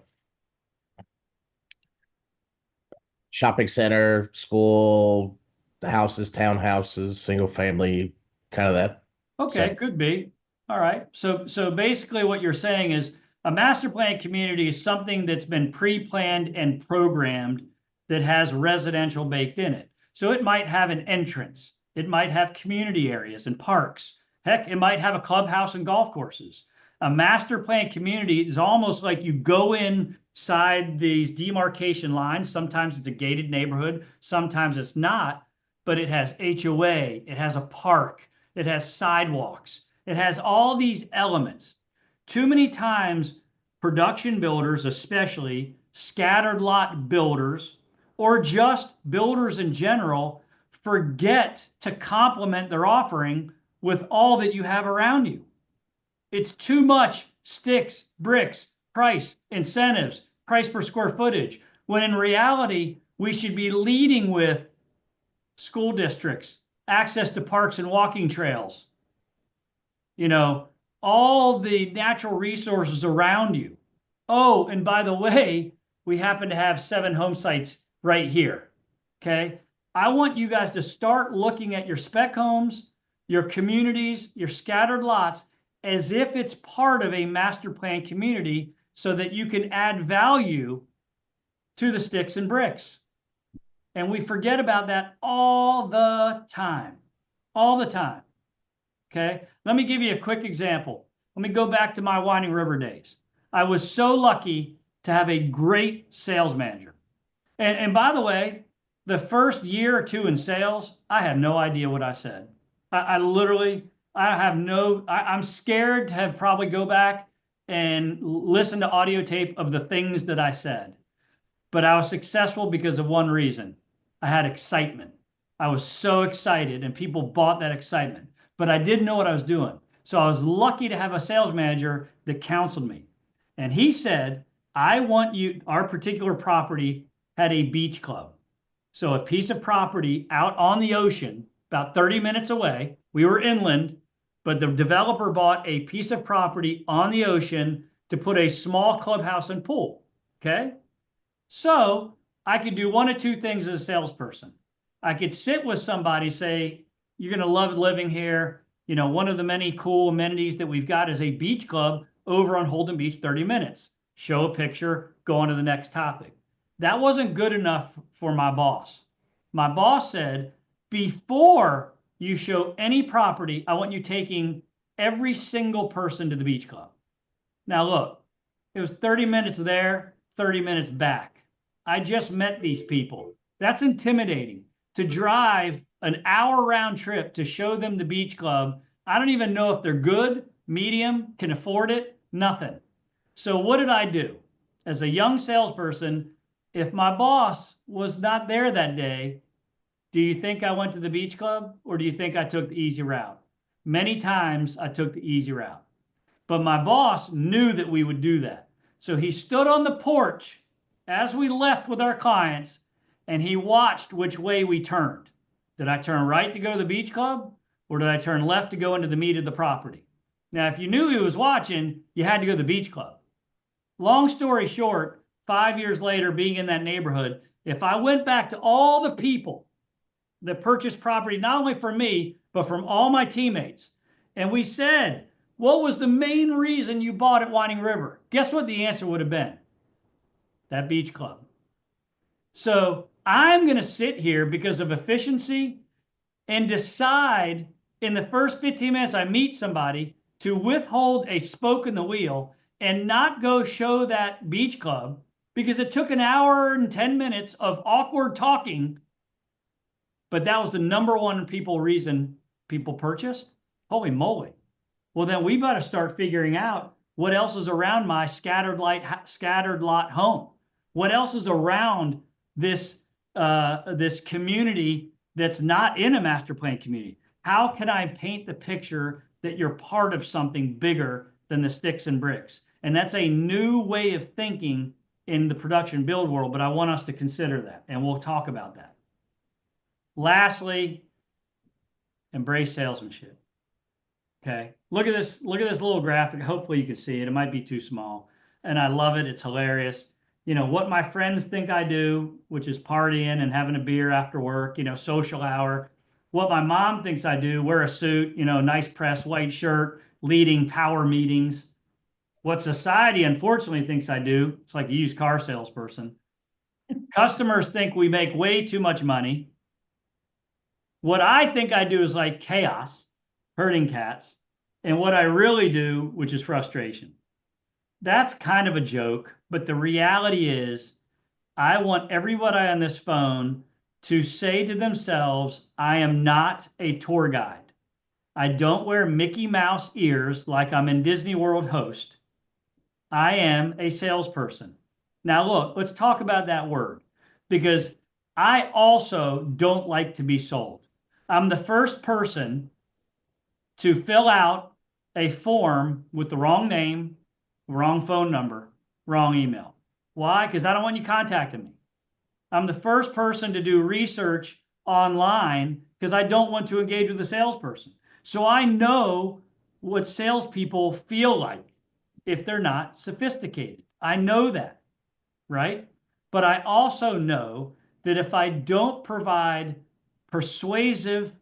shopping center, school, houses, townhouses, single family, kind of that. Okay, could be. All right. So basically what you're saying is a master plan community is something that's been pre-planned and programmed that has residential baked in it. So it might have an entrance. It might have community areas and parks. Heck, it might have a clubhouse and golf courses. A master plan community is almost like you go inside these demarcation lines. Sometimes it's a gated neighborhood. Sometimes it's not, but it has HOA. It has a park. It has sidewalks. It has all these elements. Too many times, production builders, especially scattered lot builders, or just builders in general, forget to complement their offering with all that you have around you. It's too much sticks, bricks, price, incentives, price per square footage, when in reality, we should be leading with school districts, access to parks and walking trails, you know, all the natural resources around you. Oh, and by the way, we happen to have 7 home sites right here. Okay. I want you guys to start looking at your spec homes, your communities, your scattered lots, as if it's part of a master plan community so that you can add value to the sticks and bricks. And we forget about that all the time, all the time. Okay. Let me give you a quick example. Let me go back to my Winding River days. I was so lucky to have a great sales manager. And by the way, the first year or two in sales, I had no idea what I said. I'm scared to have probably go back and listen to audio tape of the things that I said. But I was successful because of one reason. I had excitement. I was so excited and people bought that excitement, but I didn't know what I was doing. So I was lucky to have a sales manager that counseled me. And he said, I want you, our particular property had a beach club. So a piece of property out on the ocean, about 30 minutes away. We were inland, but the developer bought a piece of property on the ocean to put a small clubhouse and pool. Okay. So I could do one of two things as a salesperson. I could sit with somebody, say, you're going to love living here. You know, one of the many cool amenities that we've got is a beach club over on Holden Beach, 30 minutes. Show a picture, go on to the next topic. That wasn't good enough for my boss. My boss said, before you show any property, I want you taking every single person to the beach club. Now look, it was 30 minutes there, 30 minutes back. I just met these people. That's intimidating. To drive an hour round trip to show them the beach club, I don't even know if they're good, medium, can afford it, nothing. So what did I do? As a young salesperson, if my boss was not there that day, do you think I went to the beach club or do you think I took the easy route? Many times I took the easy route. But my boss knew that we would do that. So he stood on the porch as we left with our clients and he watched which way we turned. Did I turn right to go to the beach club or did I turn left to go into the meat of the property? Now, if you knew he was watching, you had to go to the beach club. Long story short, 5 years later, being in that neighborhood, if I went back to all the people that purchased property, not only from me, but from all my teammates, and we said, what was the main reason you bought at Winding River? Guess what the answer would have been? That beach club. So I'm going to sit here because of efficiency and decide in the first 15 minutes I meet somebody to withhold a spoke in the wheel and not go show that beach club because it took an hour and 10 minutes of awkward talking, but that was the number one reason people purchased. Holy moly. Well, then we better start figuring out what else is around my scattered lot home. What else is around this community that's not in a master plan community? How can I paint the picture that you're part of something bigger than the sticks and bricks? And that's a new way of thinking in the production build world, but I want us to consider that, and we'll talk about that. Lastly, embrace salesmanship. Okay, look at this little graphic. Hopefully you can see it. It might be too small, and I love it. It's hilarious. You know, what my friends think I do, which is partying and having a beer after work, you know, social hour. What my mom thinks I do, wear a suit, you know, nice press, white shirt, leading power meetings. What society unfortunately thinks I do, it's like a used car salesperson. Customers think we make way too much money. What I think I do is like chaos, herding cats, and what I really do, which is frustration. That's kind of a joke, but the reality is I want everybody on this phone to say to themselves, I am not a tour guide. I don't wear Mickey Mouse ears like I'm in Disney World host. I am a salesperson. Now look, let's talk about that word, because I also don't like to be sold. I'm the first person to fill out a form with the wrong name, wrong phone number, wrong email. Why? Because I don't want you contacting me. I'm the first person to do research online because I don't want to engage with a salesperson. So I know what salespeople feel like if they're not sophisticated. I know that, right? But I also know that if I don't provide persuasive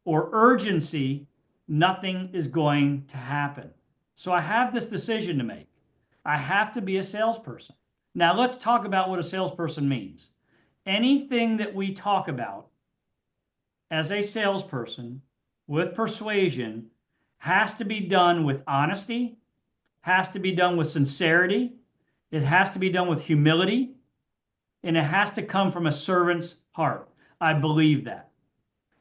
or urgency, nothing is going to happen. So I have this decision to make. I have to be a salesperson. Now let's talk about what a salesperson means. Anything that we talk about as a salesperson with persuasion has to be done with honesty, has to be done with sincerity, it has to be done with humility, and it has to come from a servant's heart. I believe that.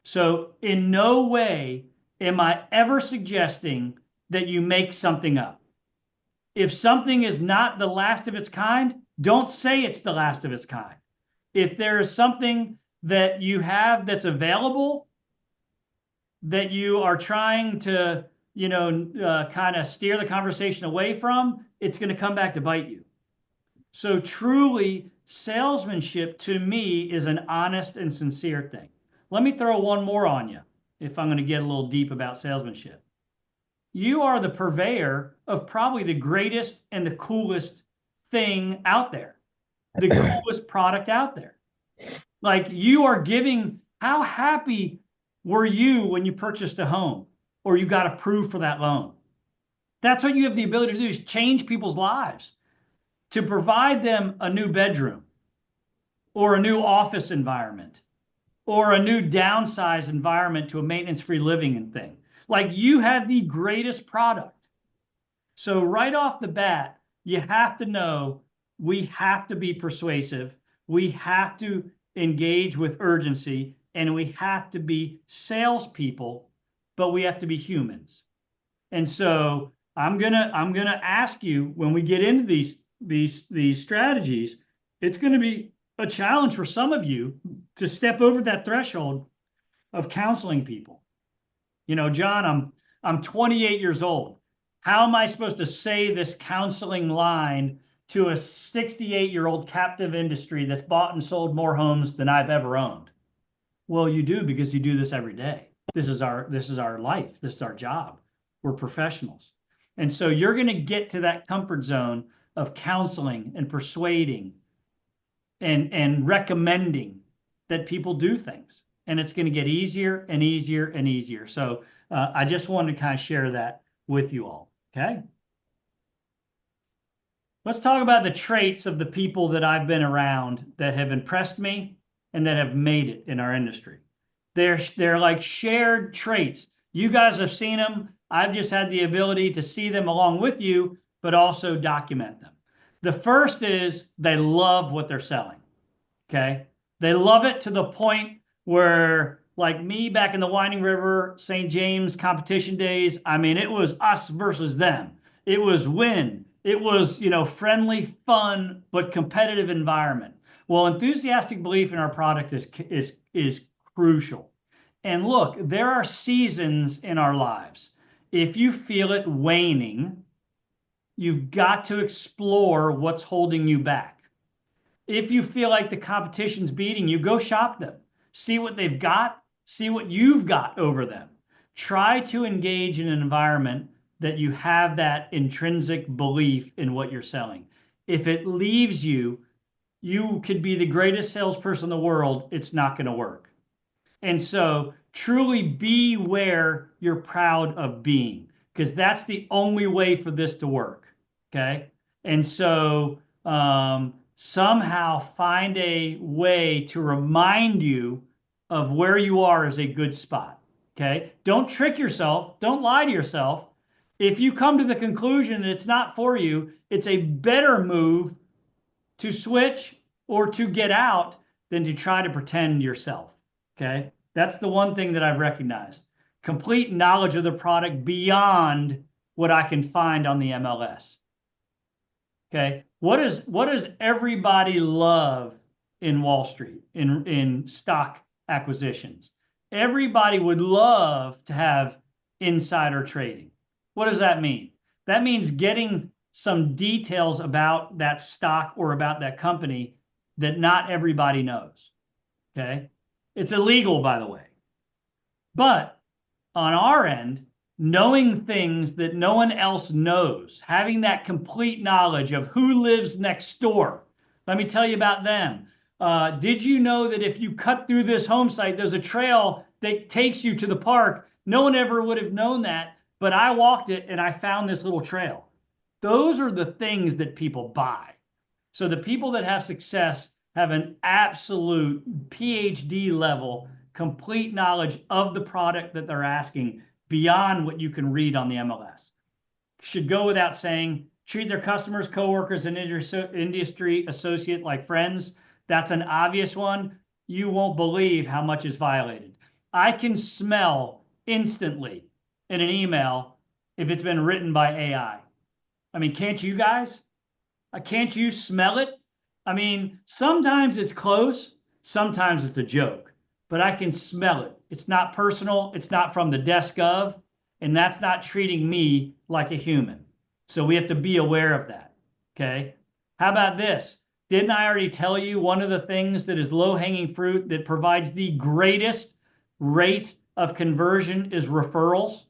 So in no way am I ever suggesting that you make something up. If something is not the last of its kind, don't say it's the last of its kind. If there is something that you have that's available that you are trying to, kind of steer the conversation away from, it's going to come back to bite you. So truly, salesmanship to me is an honest and sincere thing. Let me throw one more on you if I'm going to get a little deep about salesmanship. You are the purveyor of probably the greatest and the coolest thing out there, the coolest product out there. Like you are giving, how happy were you when you purchased a home or you got approved for that loan? That's what you have the ability to do, is change people's lives, to provide them a new bedroom or a new office environment or a new downsized environment to a maintenance-free living and thing. Like you have the greatest product. So right off the bat, you have to know we have to be persuasive. We have to engage with urgency, and we have to be salespeople, but we have to be humans. And so I'm gonna ask you, when we get into these strategies, it's going to be a challenge for some of you to step over that threshold of counseling people. John, I'm 28 years old. How am I supposed to say this counseling line to a 68-year-old captive industry that's bought and sold more homes than I've ever owned? Well, you do, because you do this every day. This is our life. This is our job. We're professionals. And so you're going to get to that comfort zone of counseling and persuading and recommending that people do things. And it's going to get easier and easier and easier. So I just wanted to kind of share that with you all. Okay. Let's talk about the traits of the people that I've been around that have impressed me and that have made it in our industry. They're like shared traits. You guys have seen them. I've just had the ability to see them along with you, but also document them. The first is they love what they're selling. Okay. They love it to the point where, like me back in the Winding River, St. James competition days, I mean, it was us versus them. It was win. It was, friendly, fun, but competitive environment. Well, enthusiastic belief in our product is crucial. And look, there are seasons in our lives. If you feel it waning, you've got to explore what's holding you back. If you feel like the competition's beating you, go shop them. See what they've got. See what you've got over them. Try to engage in an environment that you have that intrinsic belief in what you're selling. If it leaves you, you could be the greatest salesperson in the world. It's not going to work. And so truly be where you're proud of being, because that's the only way for this to work. Okay. And so somehow find a way to remind you of where you are as a good spot. Okay. Don't trick yourself. Don't lie to yourself. If you come to the conclusion that it's not for you, it's a better move to switch or to get out than to try to pretend yourself. Okay. That's the one thing that I've recognized. Complete knowledge of the product beyond what I can find on the MLS. Okay. What does everybody love in Wall Street, in stock acquisitions? Everybody would love to have insider trading. What does that mean? That means getting some details about that stock or about that company that not everybody knows. Okay. It's illegal, by the way. But on our end, knowing things that no one else knows, having that complete knowledge of who lives next door. Let me tell you about them. Did you know that if you cut through this home site, there's a trail that takes you to the park? No one ever would have known that, but I walked it and I found this little trail. Those are the things that people buy. So the people that have success have an absolute PhD level, complete knowledge of the product that they're asking beyond what you can read on the MLS. Should go without saying, treat their customers, coworkers, and industry associate like friends. That's an obvious one. You won't believe how much is violated. I can smell instantly in an email if it's been written by AI. I mean, can't you guys? Can't you smell it? I mean, sometimes it's close, sometimes it's a joke, but I can smell it. It's not personal. It's not from the desk of, and that's not treating me like a human. So we have to be aware of that. Okay. How about this? Didn't I already tell you one of the things that is low-hanging fruit that provides the greatest rate of conversion is referrals?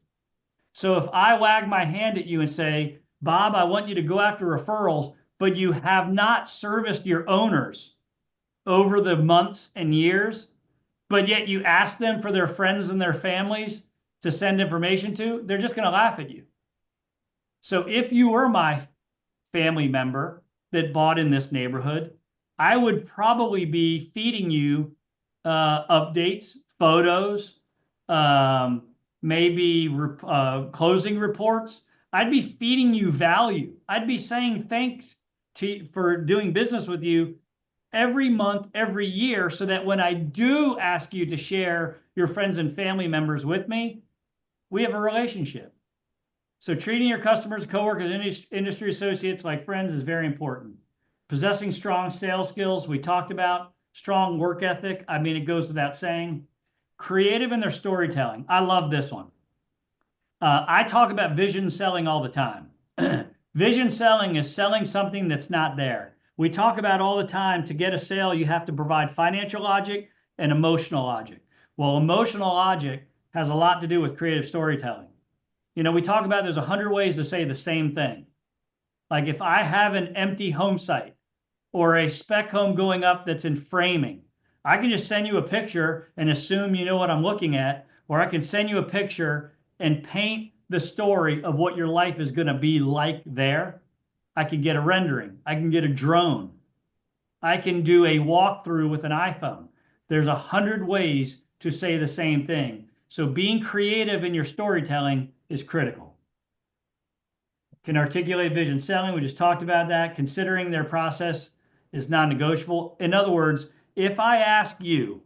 So if I wag my hand at you and say, Bob, I want you to go after referrals, but you have not serviced your owners over the months and years, but yet you ask them for their friends and their families to send information to, they're just going to laugh at you. So if you were my family member that bought in this neighborhood, I would probably be feeding you updates, photos, maybe closing reports. I'd be feeding you value. I'd be saying thanks for doing business with you every month, every year, so that when I do ask you to share your friends and family members with me, we have a relationship. So treating your customers, coworkers, industry associates like friends is very important. Possessing strong sales skills, we talked about. Strong work ethic, I mean, it goes without saying. Creative in their storytelling. I love this one. I talk about vision selling all the time. Vision selling is selling something that's not there. We talk about all the time, to get a sale, you have to provide financial logic and emotional logic. Well, emotional logic has a lot to do with creative storytelling. We talk about there's 100 ways to say the same thing. Like if I have an empty home site or a spec home going up that's in framing. I can just send you a picture and assume you know what I'm looking at, or I can send you a picture and paint the story of what your life is going to be like there. I can get a rendering. I can get a drone. I can do a walkthrough with an iPhone. There's 100 ways to say the same thing. So being creative in your storytelling is critical. Can articulate vision selling. We just talked about that. Considering their process is non-negotiable. In other words, if I ask you,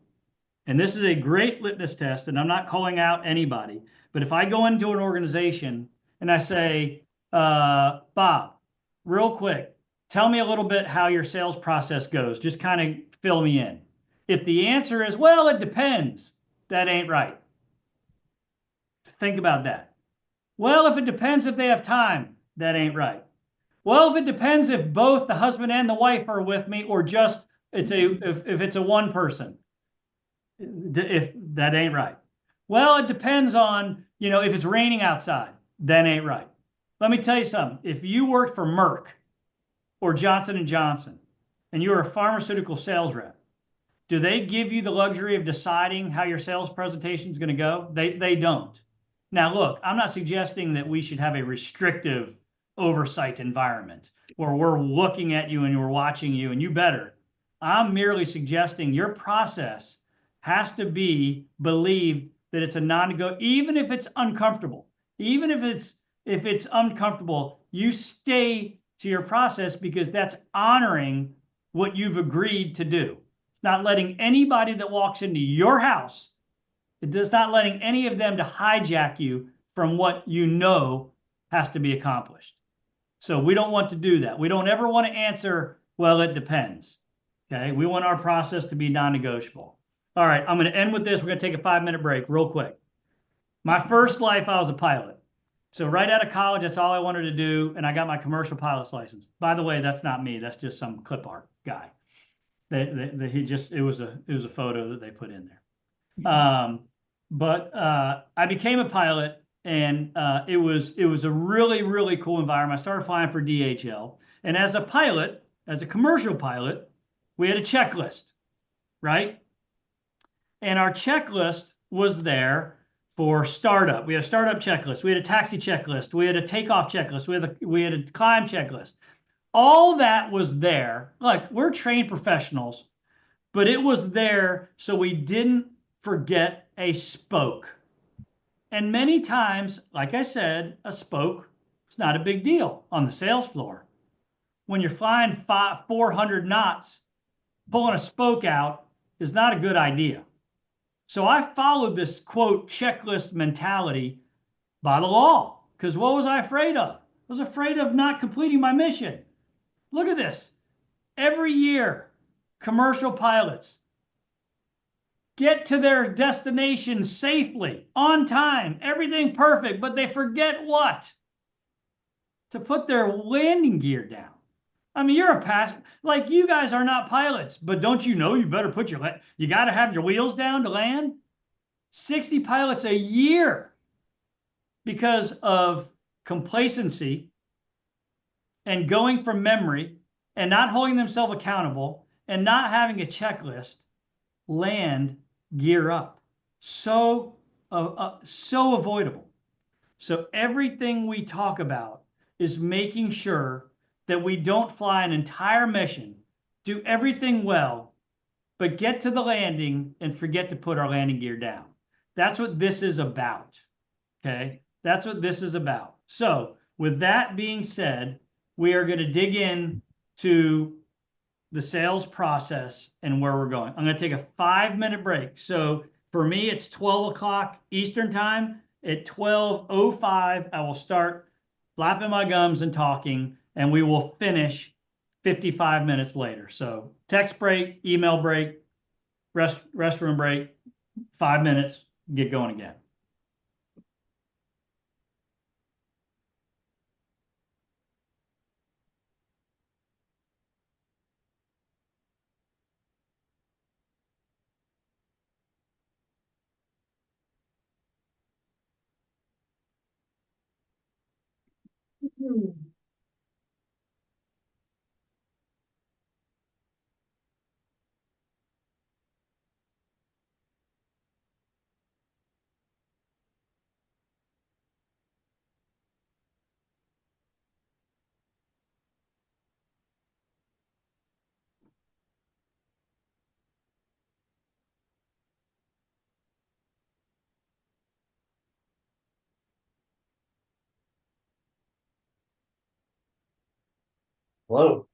and this is a great litmus test, and I'm not calling out anybody, but if I go into an organization and I say, Bob, real quick, tell me a little bit how your sales process goes. Just kind of fill me in. If the answer is, well, it depends, that ain't right. Think about that. Well, if it depends if they have time, that ain't right. Well, if it depends if both the husband and the wife are with me, or just if it's a one person, if that ain't right. Well, it depends on, if it's raining outside, that ain't right. Let me tell you something. If you worked for Merck or Johnson & Johnson and you're a pharmaceutical sales rep, do they give you the luxury of deciding how your sales presentation is going to go? They don't. Now, look, I'm not suggesting that we should have a restrictive oversight environment where we're looking at you and we're watching you and you better. I'm merely suggesting your process has to be believed that it's a non-negotiable, even if it's uncomfortable. Even if it's uncomfortable, you stay to your process because that's honoring what you've agreed to do. It's not letting anybody that walks into your house, it does not letting any of them to hijack you from what you know has to be accomplished. So we don't want to do that. We don't ever want to answer, well, it depends. Okay, we want our process to be non-negotiable. All right, I'm going to end with this. We're going to take a 5-minute break real quick. My first life, I was a pilot. So right out of college, that's all I wanted to do, and I got my commercial pilot's license. By the way, that's not me. That's just some clip art guy. It was a photo that they put in there. But I became a pilot, and it was a really, really cool environment. I started flying for DHL, and as a pilot, as a commercial pilot, we had a checklist, right? And our checklist was there for startup. We had a startup checklist. We had a taxi checklist. We had a takeoff checklist. We had a climb checklist. All that was there. Look, we're trained professionals, but it was there so we didn't forget a spoke. And many times, like I said, a spoke is not a big deal on the sales floor. When you're flying 400 knots, pulling a spoke out is not a good idea. So I followed this, quote, checklist mentality by the law. Because what was I afraid of? I was afraid of not completing my mission. Look at this. Every year, commercial pilots get to their destination safely, on time, everything perfect, but they forget what? To put their landing gear down. I mean, you're a passenger, like you guys are not pilots, but don't you know you better put you got to have your wheels down to land? 60 pilots a year because of complacency and going from memory and not holding themselves accountable and not having a checklist, land gear up. So avoidable. So everything we talk about is making sure that we don't fly an entire mission, do everything well, but get to the landing and forget to put our landing gear down. That's what this is about. Okay? That's what this is about. So with that being said, we are going to dig in to the sales process and where we're going. I'm going to take a 5-minute break. So for me, it's 12 o'clock Eastern time. At 12:05, I will start flapping my gums and talking, and we will finish 55 minutes later. So text break, email break, restroom break, 5 minutes, get going again. Hello.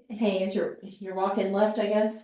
Hey, is you're walking left, I guess?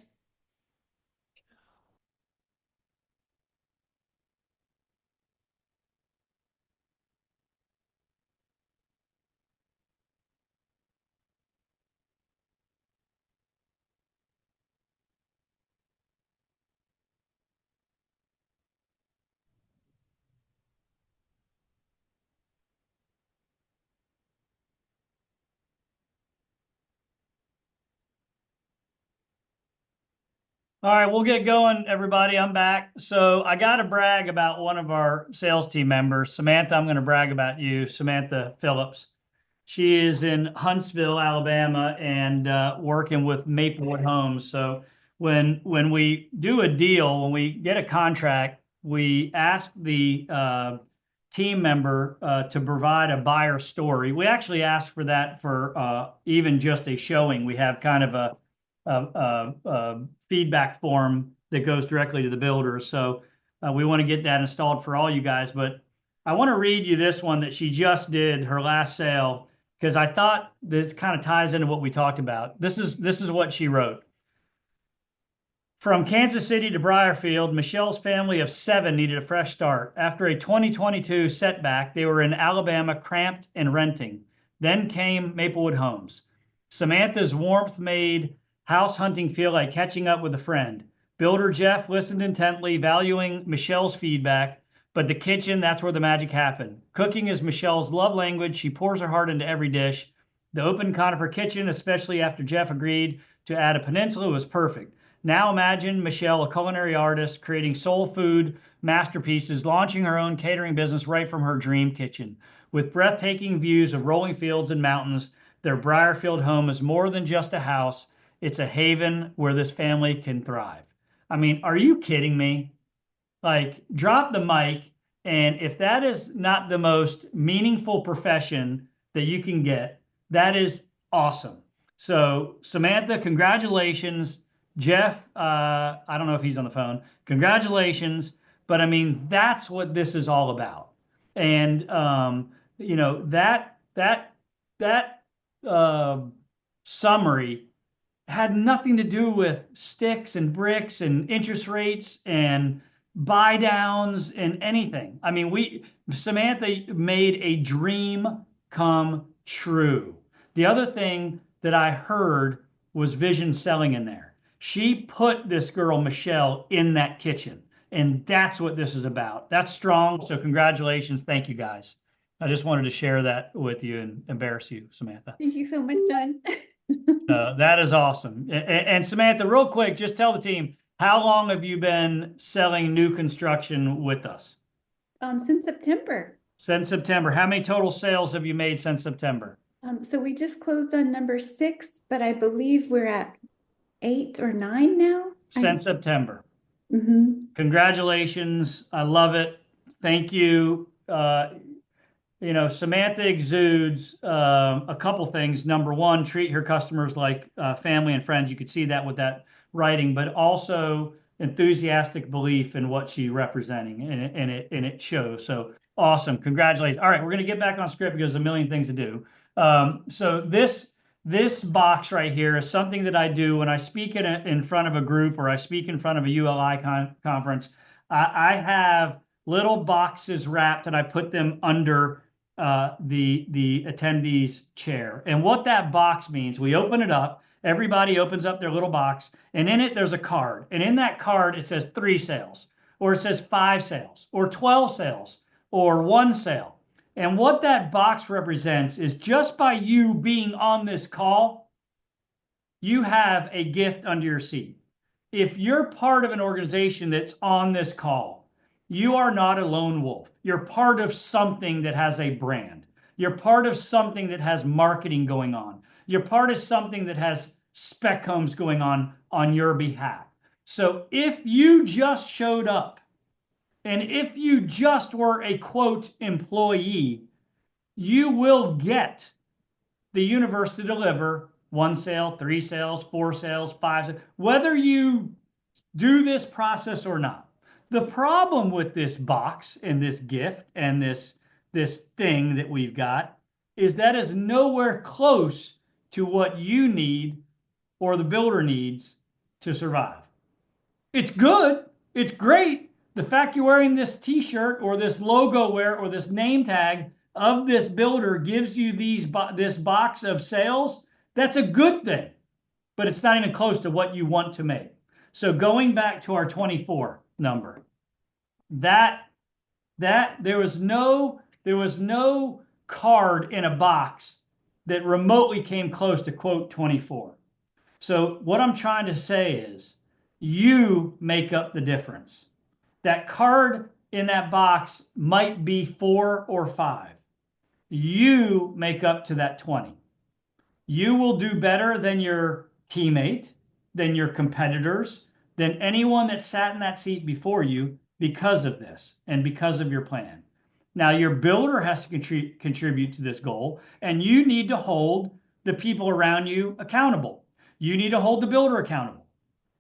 All right, we'll get going, everybody. I'm back. So I got to brag about one of our sales team members. Samantha, I'm going to brag about you, Samantha Phillips. She is in Huntsville, Alabama, and working with Maplewood Homes. So when we do a deal, when we get a contract, we ask the team member to provide a buyer story. We actually ask for that for even just a showing. We have kind of a feedback form that goes directly to the builders. So we want to get that installed for all you guys. But I want to read you this one that she just did, her last sale, because I thought this kind of ties into what we talked about. This is what she wrote. From Kansas City to Briarfield, Michelle's family of 7 needed a fresh start. After a 2022 setback, they were in Alabama cramped and renting. Then came Maplewood Homes. Samantha's warmth made house hunting feel like catching up with a friend. Builder Jeff listened intently, valuing Michelle's feedback. But the kitchen, that's where the magic happened. Cooking is Michelle's love language. She pours her heart into every dish. The open conifer kitchen, especially after Jeff agreed to add a peninsula, was perfect. Now imagine Michelle, a culinary artist, creating soul food masterpieces, launching her own catering business right from her dream kitchen. With breathtaking views of rolling fields and mountains, their Briarfield home is more than just a house. It's a haven where this family can thrive. I mean, are you kidding me? Like, drop the mic. And if that is not the most meaningful profession that you can get, that is awesome. So, Samantha, congratulations. Jeff, I don't know if he's on the phone. Congratulations. But I mean, that's what this is all about. And, you know, that summary had nothing to do with sticks and bricks and interest rates and buy downs and anything. I mean, Samantha made a dream come true. The other thing that I heard was vision selling in there. She put this girl, Michelle, in that kitchen. And that's what this is about. That's strong. So congratulations. Thank you, guys. I just wanted to share that with you and embarrass you, Samantha. Thank you so much, John. That is awesome. And Samantha, real quick, just tell the team, how long have you been selling new construction with us? Since September. Since September. How many total sales have you made since September? So we just closed on number 6, but I believe we're at 8 or 9 now. Since September. Mm-hmm. Congratulations. I love it. Thank you. You know, Samantha exudes a couple things. Number one, treat her customers like family and friends. You could see that with that writing, but also enthusiastic belief in what she's representing, and it shows. So awesome. Congratulations. All right, we're going to get back on script because there's a million things to do. So this box right here is something that I do when I speak in front of a group or I speak in front of a ULI conference. I have little boxes wrapped and I put them under the attendee's chair. And what that box means, we open it up, everybody opens up their little box, and in it there's a card. And in that card it says 3 sales, or it says 5 sales, or 12 sales, or 1 sale. And what that box represents is just by you being on this call, you have a gift under your seat. If you're part of an organization that's on this call, you are not a lone wolf. You're part of something that has a brand. You're part of something that has marketing going on. You're part of something that has spec homes going on your behalf. So if you just showed up and if you just were a quote employee, you will get the universe to deliver 1 sale, 3 sales, 4 sales, 5 sales, whether you do this process or not. The problem with this box and this gift and this thing that we've got is that is nowhere close to what you need or the builder needs to survive. It's good. It's great. The fact you're wearing this t-shirt or this logo wear or this name tag of this builder gives you this box of sales. That's a good thing, but it's not even close to what you want to make. So going back to our 24 number, that there was no card in a box that remotely came close to quote 24. So what I'm trying to say is you make up the difference. That card in that box might be 4 or 5. You make up to that 20. You will do better than your teammate, than your competitors, than anyone that sat in that seat before you because of this and because of your plan. Now, your builder has to contribute to this goal, and you need to hold the people around you accountable. You need to hold the builder accountable.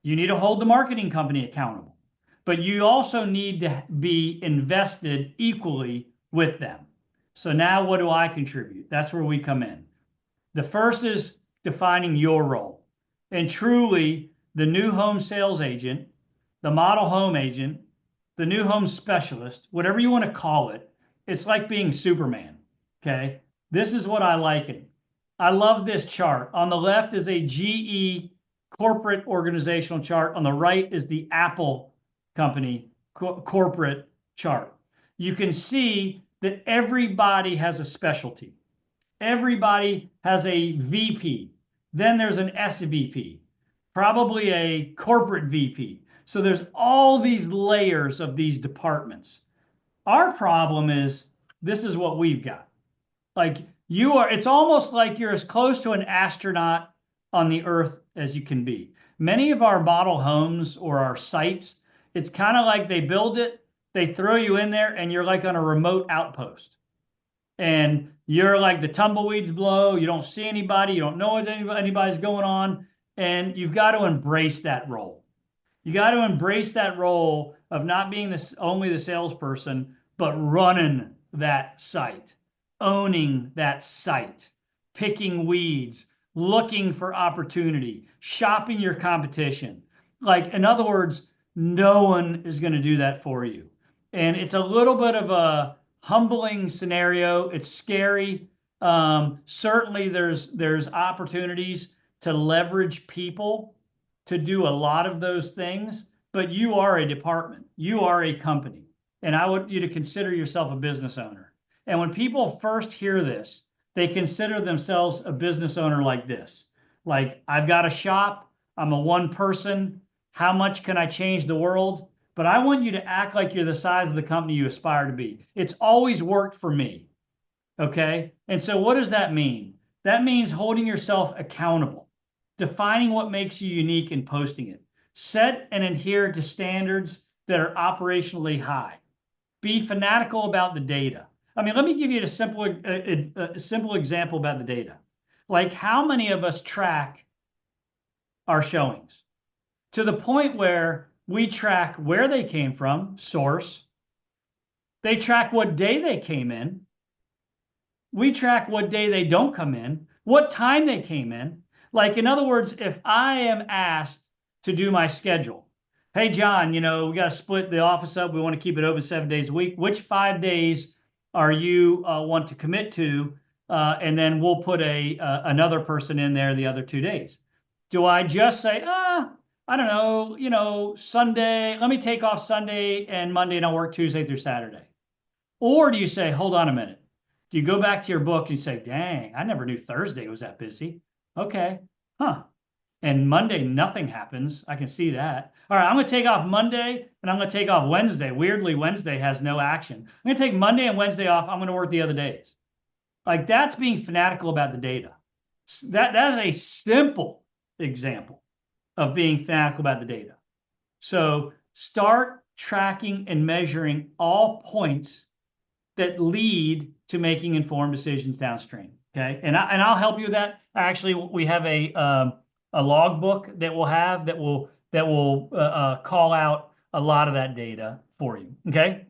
You need to hold the marketing company accountable. But you also need to be invested equally with them. So now what do I contribute? That's where we come in. The first is defining your role. And truly, the new home sales agent, the model home agent, the new home specialist, whatever you want to call it, it's like being Superman, okay? This is what I liken. I love this chart. On the left is a GE corporate organizational chart. On the right is the Apple company corporate chart. you can see that everybody has a specialty. Everybody has a VP. Then there's an SVP, probably a corporate VP. So there's all these layers of these departments. Our problem is this is what we've got. Like it's almost like you're as close to an astronaut on the earth as you can be. Many of our model homes or our sites, it's kind of like they build it, they throw you in there, and you're like on a remote outpost. And you're like the tumbleweeds blow, you don't see anybody, you don't know what anybody's going on, and you've got to embrace that role. You got to embrace that role of not being only the salesperson, but running that site, owning that site, picking weeds, looking for opportunity, shopping your competition. Like, in other words, no one is going to do that for you. And it's a little bit of a humbling scenario. It's scary. Certainly there's opportunities to leverage people to do a lot of those things, but you are a department, you are a company, and I want you to consider yourself a business owner. And when people first hear this, they consider themselves a business owner like this. Like, I've got a shop, I'm a one person, how much can I change the world? But I want you to act like you're the size of the company you aspire to be. It's always worked for me. Okay? And so what does that mean? That means holding yourself accountable, defining what makes you unique and posting it. Set and adhere to standards that are operationally high. Be fanatical about the data. I mean, let me give you a simple example about the data. Like, how many of us track our showings? To the point where we track where they came from, source. They track what day they came in. We track what day they don't come in, what time they came in. Like, in other words, if I am asked to do my schedule, hey, John, we got to split the office up. We want to keep it open 7 days a week. Which 5 days are you want to commit to? And then we'll put another person in there the other 2 days. Do I just say, I don't know, Sunday, let me take off Sunday and Monday and I'll work Tuesday through Saturday? Or do you say, hold on a minute. Do you go back to your book and you say, dang, I never knew Thursday was that busy. Okay, and Monday, nothing happens. I can see that. All right, I'm going to take off Monday and I'm going to take off Wednesday. Weirdly, Wednesday has no action. I'm going to take Monday and Wednesday off. I'm going to work the other days. Like, that's being fanatical about the data. That is a simple example of being fanatical about the data. So start tracking and measuring all points that lead to making informed decisions downstream. Okay, and I'll help you with that. Actually, we have a logbook that will call out a lot of that data for you. Okay.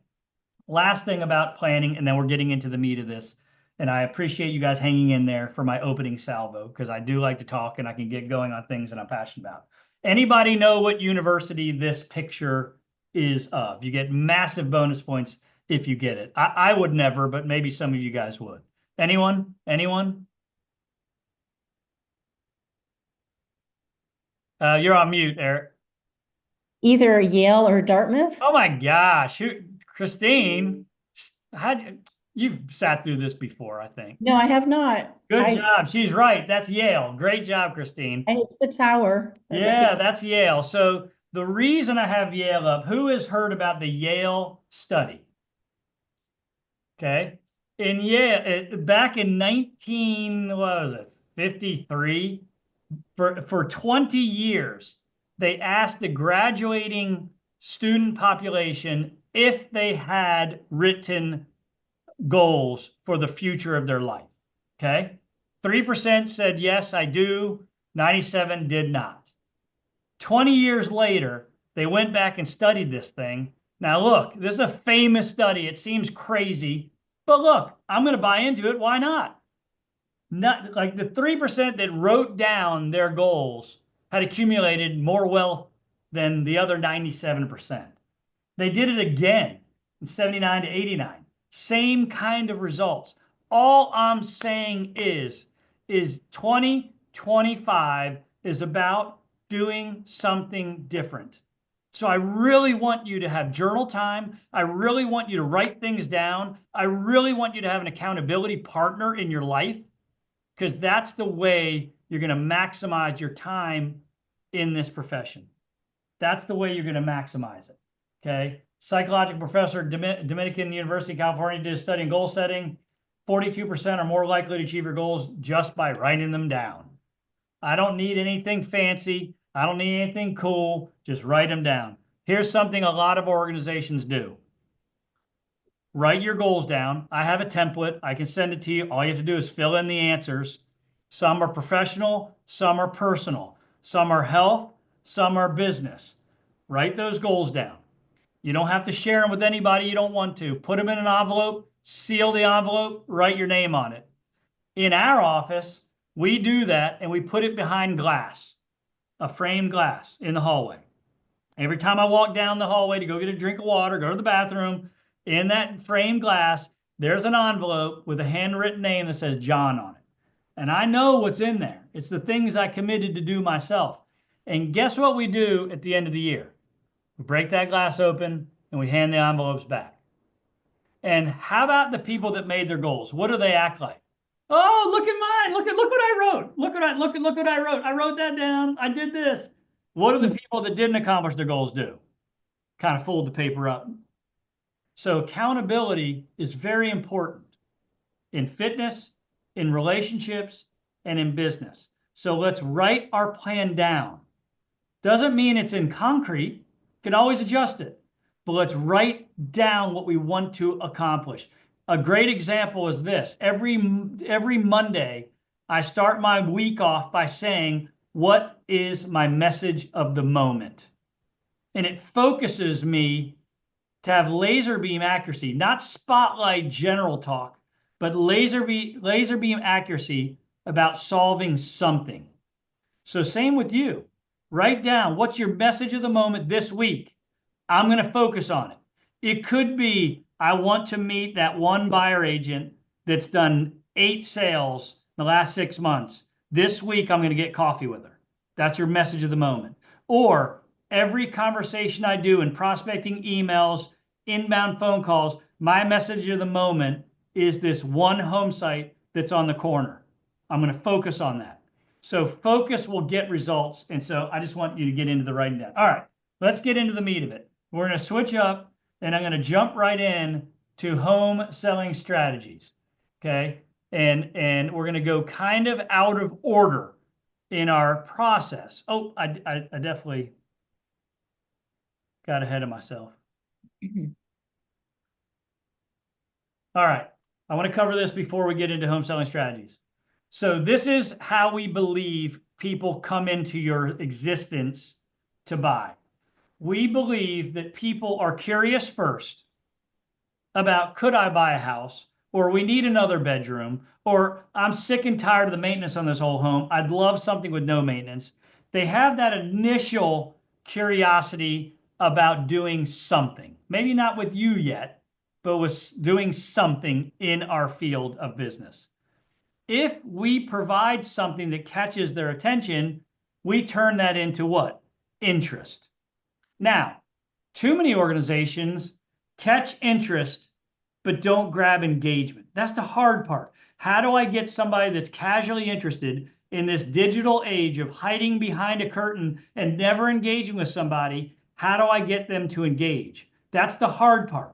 Last thing about planning, and then we're getting into the meat of this. And I appreciate you guys hanging in there for my opening salvo, because I do like to talk and I can get going on things that I'm passionate about. Anybody know what university this picture is of? You get massive bonus points if you get it. I would never, but maybe some of you guys would. Anyone? You're on mute, Eric. Either Yale or Dartmouth. Oh my gosh. Christine, you've sat through this before, I think. No, I have not. Good job. She's right. That's Yale. Great job, Christine. And it's the tower. Yeah, that's Yale. So the reason I have Yale up, who has heard about the Yale study? Okay. In Yale, back in 1953, for 20 years, they asked the graduating student population if they had written goals for the future of their life. Okay. 3% said, yes, I do. 97 did not. 20 years later, they went back and studied this thing. Now, look, this is a famous study. It seems crazy, but look, I'm going to buy into it. Why not? Not like the 3% that wrote down their goals had accumulated more wealth than the other 97%. They did it again in 79 to 89. Same kind of results. All I'm saying is 2025 is about doing something different. So I really want you to have journal time. I really want you to write things down. I really want you to have an accountability partner in your life, because that's the way you're going to maximize your time in this profession. That's the way you're going to maximize it. Okay. Psychological professor, Dominican University, California, did a study in goal setting. 42% are more likely to achieve your goals just by writing them down. I don't need anything fancy. I don't need anything cool. Just write them down. Here's something a lot of organizations do. Write your goals down. I have a template. I can send it to you. All you have to do is fill in the answers. Some are professional, some are personal, some are health, some are business. Write those goals down. You don't have to share them with anybody you don't want to. Put them in an envelope, seal the envelope, write your name on it. In our office, we do that and we put it behind glass, a framed glass in the hallway. Every time I walk down the hallway to go get a drink of water, go to the bathroom, in that framed glass, there's an envelope with a handwritten name that says John on it. And I know what's in there. It's the things I committed to do myself. And guess what we do at the end of the year? We break that glass open and we hand the envelopes back. And how about the people that made their goals? What do they act like? Oh, look at mine. Look what I wrote. Look what I wrote. I wrote that down. I did this. What do the people that didn't accomplish their goals do? Kind of fold the paper up. So accountability is very important in fitness, in relationships, and in business. So let's write our plan down. Doesn't mean it's in concrete. Can always adjust it. But let's write down what we want to accomplish. A great example is this. Every Monday, I start my week off by saying, what is my message of the moment? And it focuses me to have laser beam accuracy, not spotlight general talk, but laser beam accuracy about solving something. So same with you. Write down what's your message of the moment this week. I'm going to focus on it. It could be, I want to meet that one buyer agent that's done 8 sales in the last 6 months. This week, I'm going to get coffee with her. That's your message of the moment. Or every conversation I do in prospecting emails, inbound phone calls, my message of the moment is this one home site that's on the corner. I'm going to focus on that. So focus will get results. And so I just want you to get into the writing down. All right, let's get into the meat of it. We're going to switch up and I'm going to jump right in to home selling strategies. Okay. And we're going to go kind of out of order in our process. Oh, I definitely got ahead of myself. All right. I want to cover this before we get into home selling strategies. So this is how we believe people come into your existence to buy. We believe that people are curious first about, could I buy a house? Or we need another bedroom, or I'm sick and tired of the maintenance on this whole home. I'd love something with no maintenance. They have that initial curiosity about doing something. Maybe not with you yet, but with doing something in our field of business. If we provide something that catches their attention, we turn that into what? Interest. Now, too many organizations catch interest but don't grab engagement. That's the hard part. How do I get somebody that's casually interested in this digital age of hiding behind a curtain and never engaging with somebody? How do I get them to engage? That's the hard part.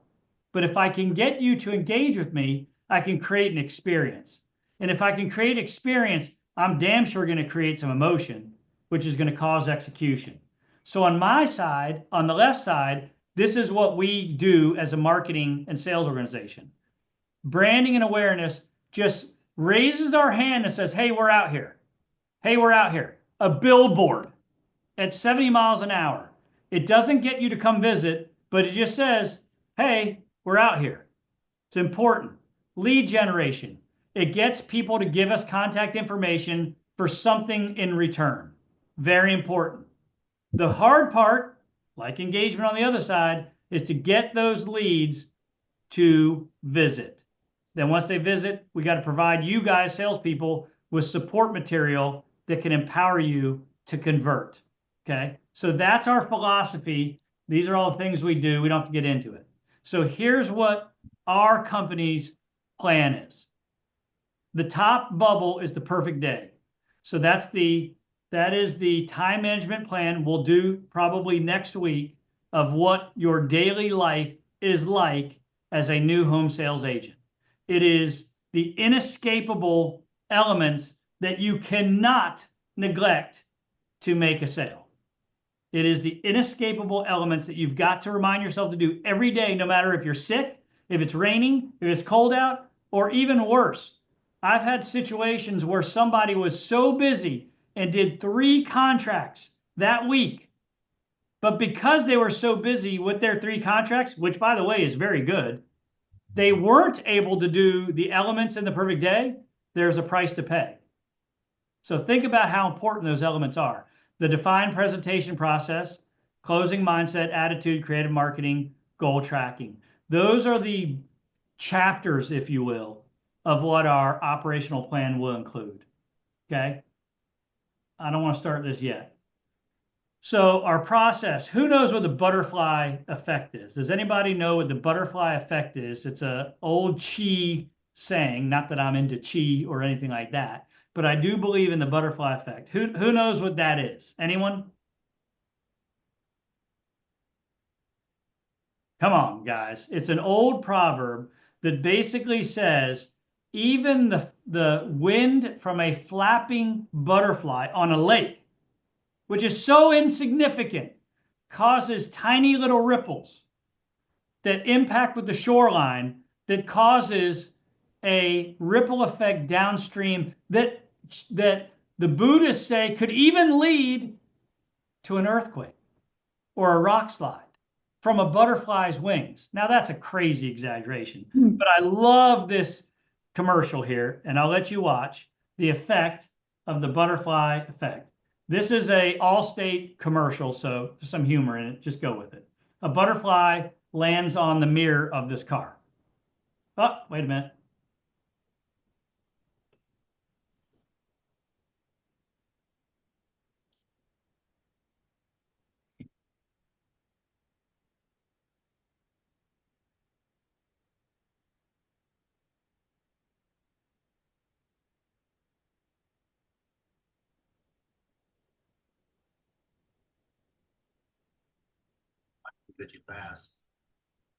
But if I can get you to engage with me, I can create an experience. And if I can create experience, I'm damn sure going to create some emotion, which is going to cause execution. So on my side, on the left side, this is what we do as a marketing and sales organization. Branding and awareness just raises our hand and says, hey, we're out here. Hey, we're out here. A billboard at 70 miles an hour. It doesn't get you to come visit, but it just says, hey, we're out here. It's important. Lead generation. It gets people to give us contact information for something in return. Very important. The hard part, like engagement on the other side, is to get those leads to visit. Then once they visit, we got to provide you guys, salespeople, with support material that can empower you to convert. Okay, so that's our philosophy These are all the things we do. We don't have to get into it. So here's what our company's plan is. The top bubble is the perfect day. So that is the time management plan we'll do probably next week of what your daily life is like as a new home sales agent. It is the inescapable elements that you cannot neglect to make a sale. It is the inescapable elements that you've got to remind yourself to do every day, no matter if you're sick, if it's raining, if it's cold out, or even worse. I've had situations where somebody was so busy and did 3 contracts that week, but because they were so busy with their 3 contracts, which by the way is very good, they weren't able to do the elements in the perfect day. There's a price to pay. So think about how important those elements are. The defined presentation process, closing mindset, attitude, creative marketing, goal tracking. Those are the chapters, if you will, of what our operational plan will include. Okay? I don't want to start this yet. So our process, who knows what the butterfly effect is? Does anybody know what the butterfly effect is? It's an old Chi saying, not that I'm into Chi or anything like that, but I do believe in the butterfly effect. Who knows what that is? Anyone? Come on, guys. It's an old proverb that basically says, even the wind from a flapping butterfly on a lake, which is so insignificant, causes tiny little ripples that impact with the shoreline that causes a ripple effect downstream that the Buddhists say could even lead to an earthquake or a rock slide from a butterfly's wings. Now that's a crazy exaggeration, but I love this commercial here, and I'll let you watch the effect of the butterfly effect. This is a Allstate commercial, so there's some humor in it. Just go with it. A butterfly lands on the mirror of this car. Oh, wait a minute. That you pass.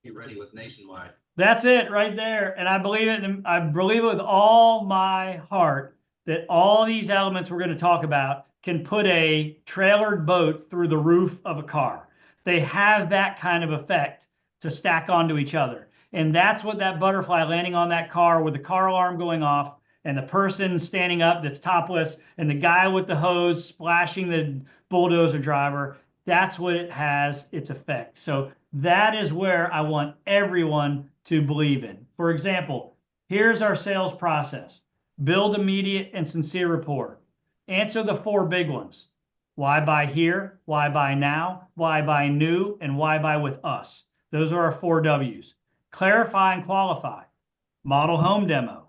Get ready with Nationwide. That's it right there. And I believe it. And I believe it with all my heart that all these elements we're going to talk about can put a trailered boat through the roof of a car. They have that kind of effect to stack onto each other. And that's what that butterfly landing on that car with the car alarm going off and the person standing up that's topless and the guy with the hose splashing the bulldozer driver. That's what it has, its effect. So that is where I want everyone to believe in. For example, here's our sales process. Build immediate and sincere rapport. Answer the 4 big ones. Why buy here? Why buy now? Why buy new? And why buy with us? Those are our 4 W's. Clarify and qualify. Model home demo.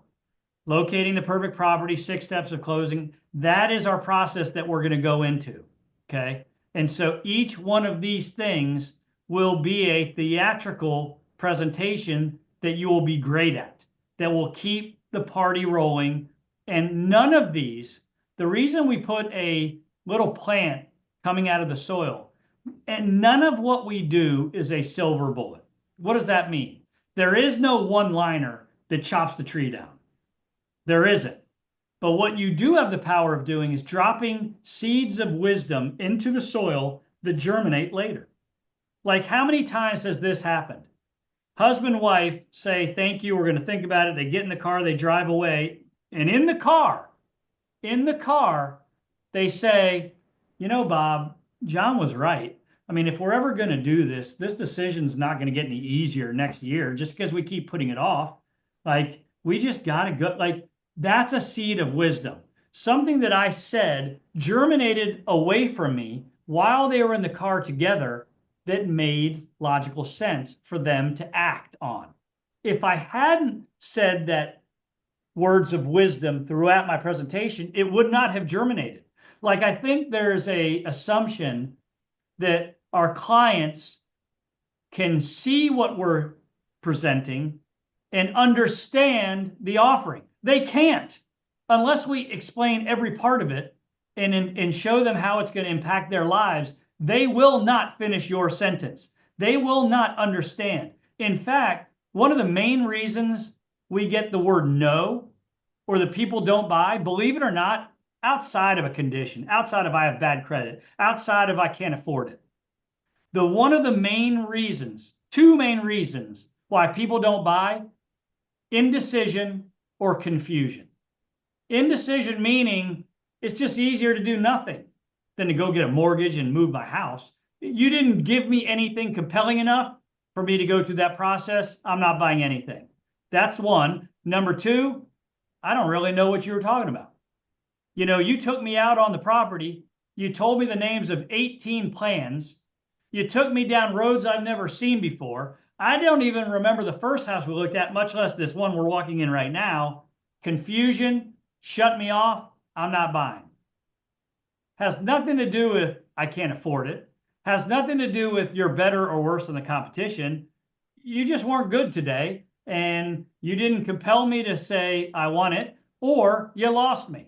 Locating the perfect property, 6 steps of closing. That is our process that we're going to go into. Okay? And so each one of these things will be a theatrical presentation that you will be great at, that will keep the party rolling. And none of these, the reason we put a little plant coming out of the soil, and none of what we do is a silver bullet. What does that mean? There is no one-liner that chops the tree down. There isn't. But what you do have the power of doing is dropping seeds of wisdom into the soil that germinate later. Like, how many times has this happened? Husband and wife say, thank you, we're going to think about it. They get in the car, they drive away. And in the car, they say, you know, Bob, John was right. I mean, if we're ever going to do this, this decision's not going to get any easier next year just because we keep putting it off. Like, we just got to go. Like, that's a seed of wisdom. Something that I said germinated away from me while they were in the car together that made logical sense for them to act on. If I hadn't said that words of wisdom throughout my presentation, it would not have germinated. Like, I think there's a assumption that our clients can see what we're presenting and understand the offering. They can't unless we explain every part of it and show them how it's going to impact their lives. They will not finish your sentence. They will not understand. In fact, one of the main reasons we get the word no or the people don't buy, believe it or not, outside of a condition, outside of I have bad credit, outside of I can't afford it. One of the main reasons, two main reasons why people don't buy, indecision or confusion. Indecision meaning it's just easier to do nothing than to go get a mortgage and move my house. You didn't give me anything compelling enough for me to go through that process. I'm not buying anything. That's one. Number two, I don't really know what you were talking about. You know, you took me out on the property. You told me the names of 18 plans. You took me down roads I've never seen before. I don't even remember the first house we looked at, much less this one we're walking in right now. Confusion, shut me off. I'm not buying. Has nothing to do with I can't afford it. Has nothing to do with you're better or worse than the competition. You just weren't good today, and you didn't compel me to say I want it, or you lost me.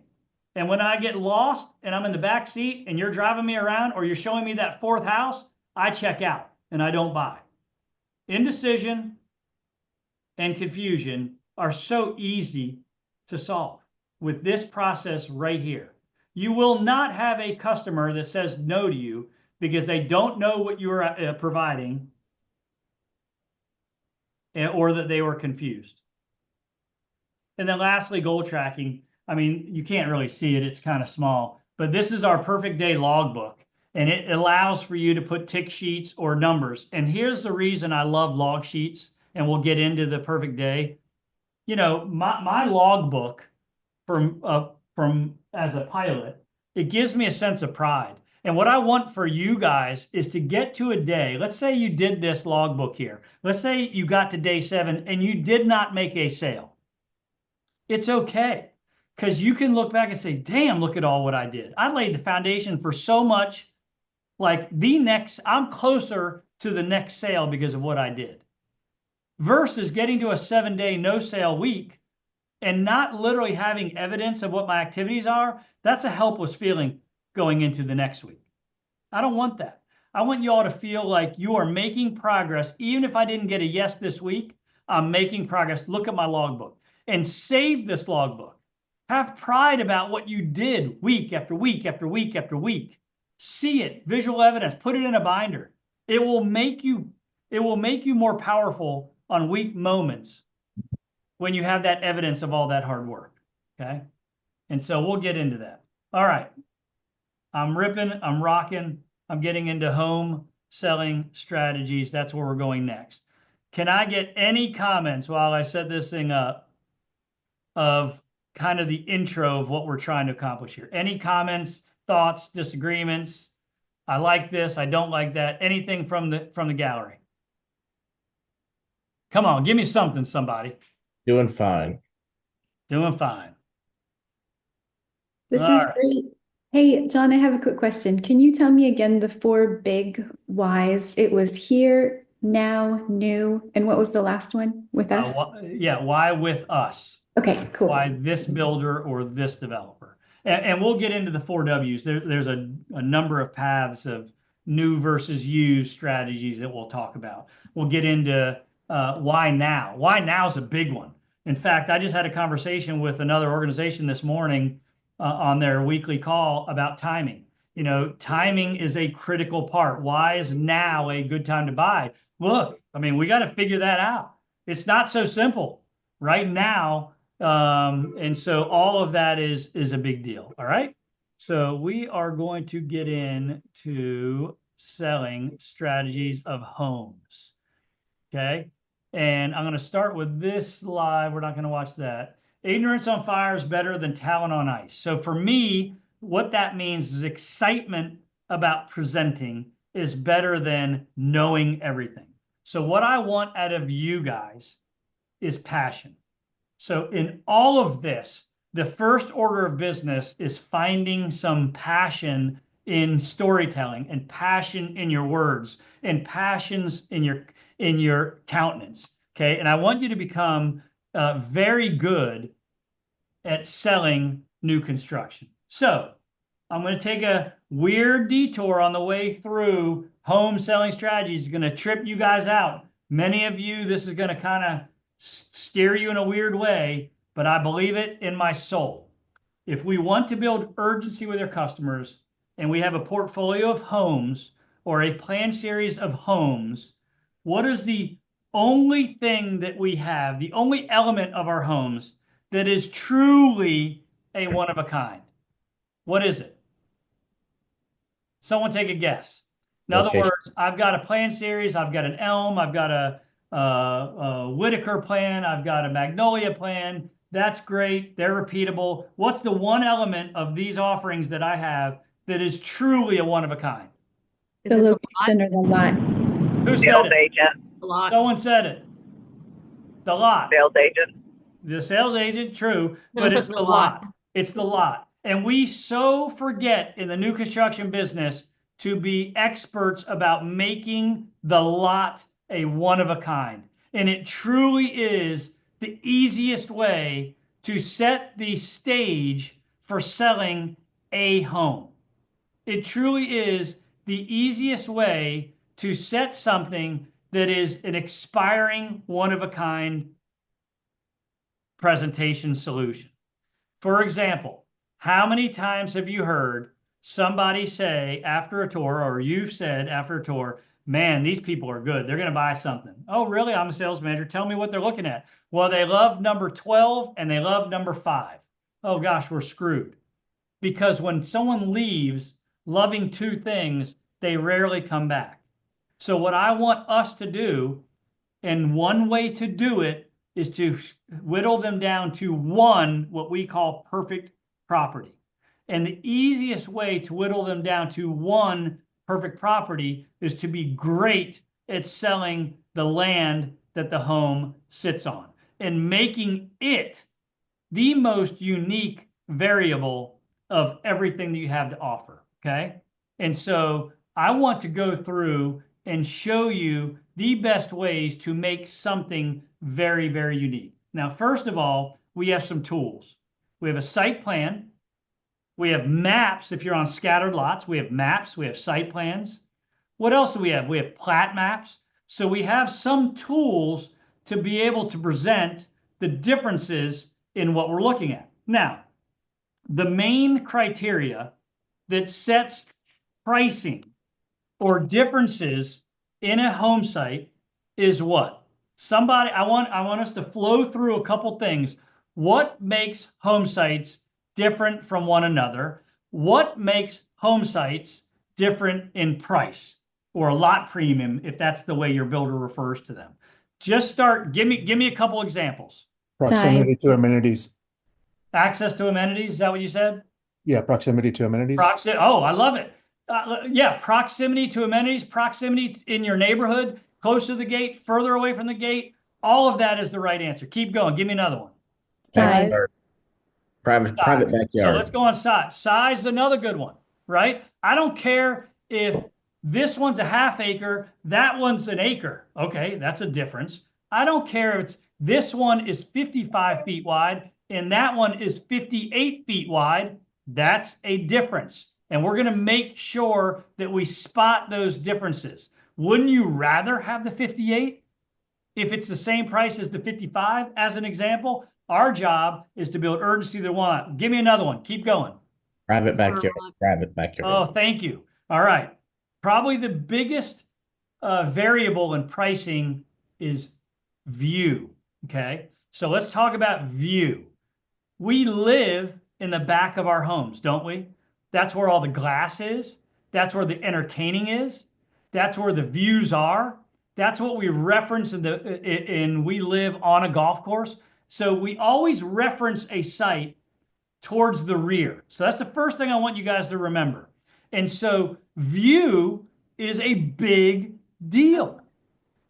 And when I get lost and I'm in the back seat and you're driving me around or you're showing me that fourth house, I check out and I don't buy. Indecision and confusion are so easy to solve with this process right here. You will not have a customer that says no to you because they don't know what you are providing or that they were confused. And then lastly, goal tracking. I mean, you can't really see it. It's kind of small, but this is our perfect day logbook, and it allows for you to put tick sheets or numbers. And here's the reason I love log sheets, and we'll get into the perfect day. You know, my logbook from as a pilot, it gives me a sense of pride. And what I want for you guys is to get to a day. Let's say you did this logbook here. Let's say you got to day 7 and you did not make a sale. It's okay, because you can look back and say, damn, look at all what I did. I laid the foundation for so much, like I'm closer to the next sale because of what I did. Versus getting to a 7-day no sale week and not literally having evidence of what my activities are. That's a helpless feeling going into the next week. I don't want that. I want you all to feel like you are making progress. Even if I didn't get a yes this week, I'm making progress. Look at my logbook and save this logbook. Have pride about what you did week after week after week after week. See it, visual evidence, put it in a binder. It will make you more powerful on weak moments when you have that evidence of all that hard work. Okay. And so we'll get into that. All right. I'm ripping, I'm rocking, I'm getting into home selling strategies. That's where we're going next. Can I get any comments while I set this thing up of kind of the intro of what we're trying to accomplish here? Any comments, thoughts, disagreements? I like this, I don't like that. Anything from the gallery? Come on, give me something, somebody. Doing fine. Doing fine. This is great. Hey, John, I have a quick question. Can you tell me again the 4 big whys? It was here, now, new, and what was the last one with us? Why with us? Okay, cool. Why this builder or this developer? And we'll get into the 4 Ws. There's a number of paths of new versus used strategies that we'll talk about. We'll get into why now. Why now is a big one. In fact, I just had a conversation with another organization this morning on their weekly call about timing. You know, timing is a critical part. Why is now a good time to buy? Look, I mean, we got to figure that out. It's not so simple right now. And so all of that is a big deal. All right. So we are going to get into selling strategies of homes. Okay. And I'm going to start with this slide. We're not going to watch that. Ignorance on fire is better than talent on ice. So for me, what that means is excitement about presenting is better than knowing everything. So what I want out of you guys is passion. So in all of this, the first order of business is finding some passion in storytelling and passion in your words and passions in your countenance. Okay. And I want you to become very good at selling new construction. So I'm going to take a weird detour on the way through home selling strategies. It's going to trip you guys out. Many of you, this is going to kind of steer you in a weird way, but I believe it in my soul. If we want to build urgency with our customers and we have a portfolio of homes or a planned series of homes, what is the only thing that we have, the only element of our homes that is truly a one of a kind? What is it? Someone take a guess. In other words, I've got a plan series, I've got an elm, I've got a Whitaker plan, I've got a Magnolia plan. That's great. They're repeatable. What's the one element of these offerings that I have that is truly a one of a kind? The location or the lot. Who said it? Someone said it. The lot. Sales agent. The sales agent, true, but it's the lot. It's the lot. And we so forget in the new construction business to be experts about making the lot a one of a kind. And it truly is the easiest way to set the stage for selling a home. It truly is the easiest way to set something that is an expiring one of a kind presentation solution. For example, how many times have you heard somebody say after a tour, or you've said after a tour, man, these people are good. They're going to buy something. Oh, really? I'm a sales manager. Tell me what they're looking at. Well, they love number 12 and they love number 5. Oh gosh, we're screwed. Because when someone leaves loving 2 things, they rarely come back. So what I want us to do, and one way to do it, is to whittle them down to one, what we call perfect property. And the easiest way to whittle them down to one perfect property is to be great at selling the land that the home sits on and making it the most unique variable of everything that you have to offer. Okay. And so I want to go through and show you the best ways to make something very, very unique. Now, first of all, we have some tools. We have a site plan. We have maps. If you're on scattered lots, we have maps, we have site plans. What else do we have? We have plat maps. So we have some tools to be able to present the differences in what we're looking at. Now, the main criteria that sets pricing or differences in a home site is what? I want us to flow through a couple things. What makes home sites different from one another? What makes home sites different in price or a lot premium, if that's the way your builder refers to them? Just start, give me a couple examples. Proximity to amenities. Access to amenities, is that what you said? Yeah, proximity to amenities. Oh, I love it. Yeah, proximity to amenities, proximity in your neighborhood, close to the gate, further away from the gate. All of that is the right answer. Keep going. Give me another one. Size. Private backyard. So let's go on size. Size is another good one, right? I don't care if this one's a half acre, that one's an acre. Okay, that's a difference. I don't care if this one is 55 feet wide and that one is 58 feet wide. That's a difference. And we're going to make sure that we spot those differences. Wouldn't you rather have the 58 if it's the same price as the 55, as an example? Our job is to build urgency to want. Give me another one. Keep going. Private backyard. Private backyard. Oh, thank you. All right. Probably the biggest variable in pricing is view. Okay. So let's talk about view. We live in the back of our homes, don't we? That's where all the glass is. That's where the entertaining is. That's where the views are. That's what we reference in we live on a golf course. So we always reference a site towards the rear. So that's the first thing I want you guys to remember. And so view is a big deal.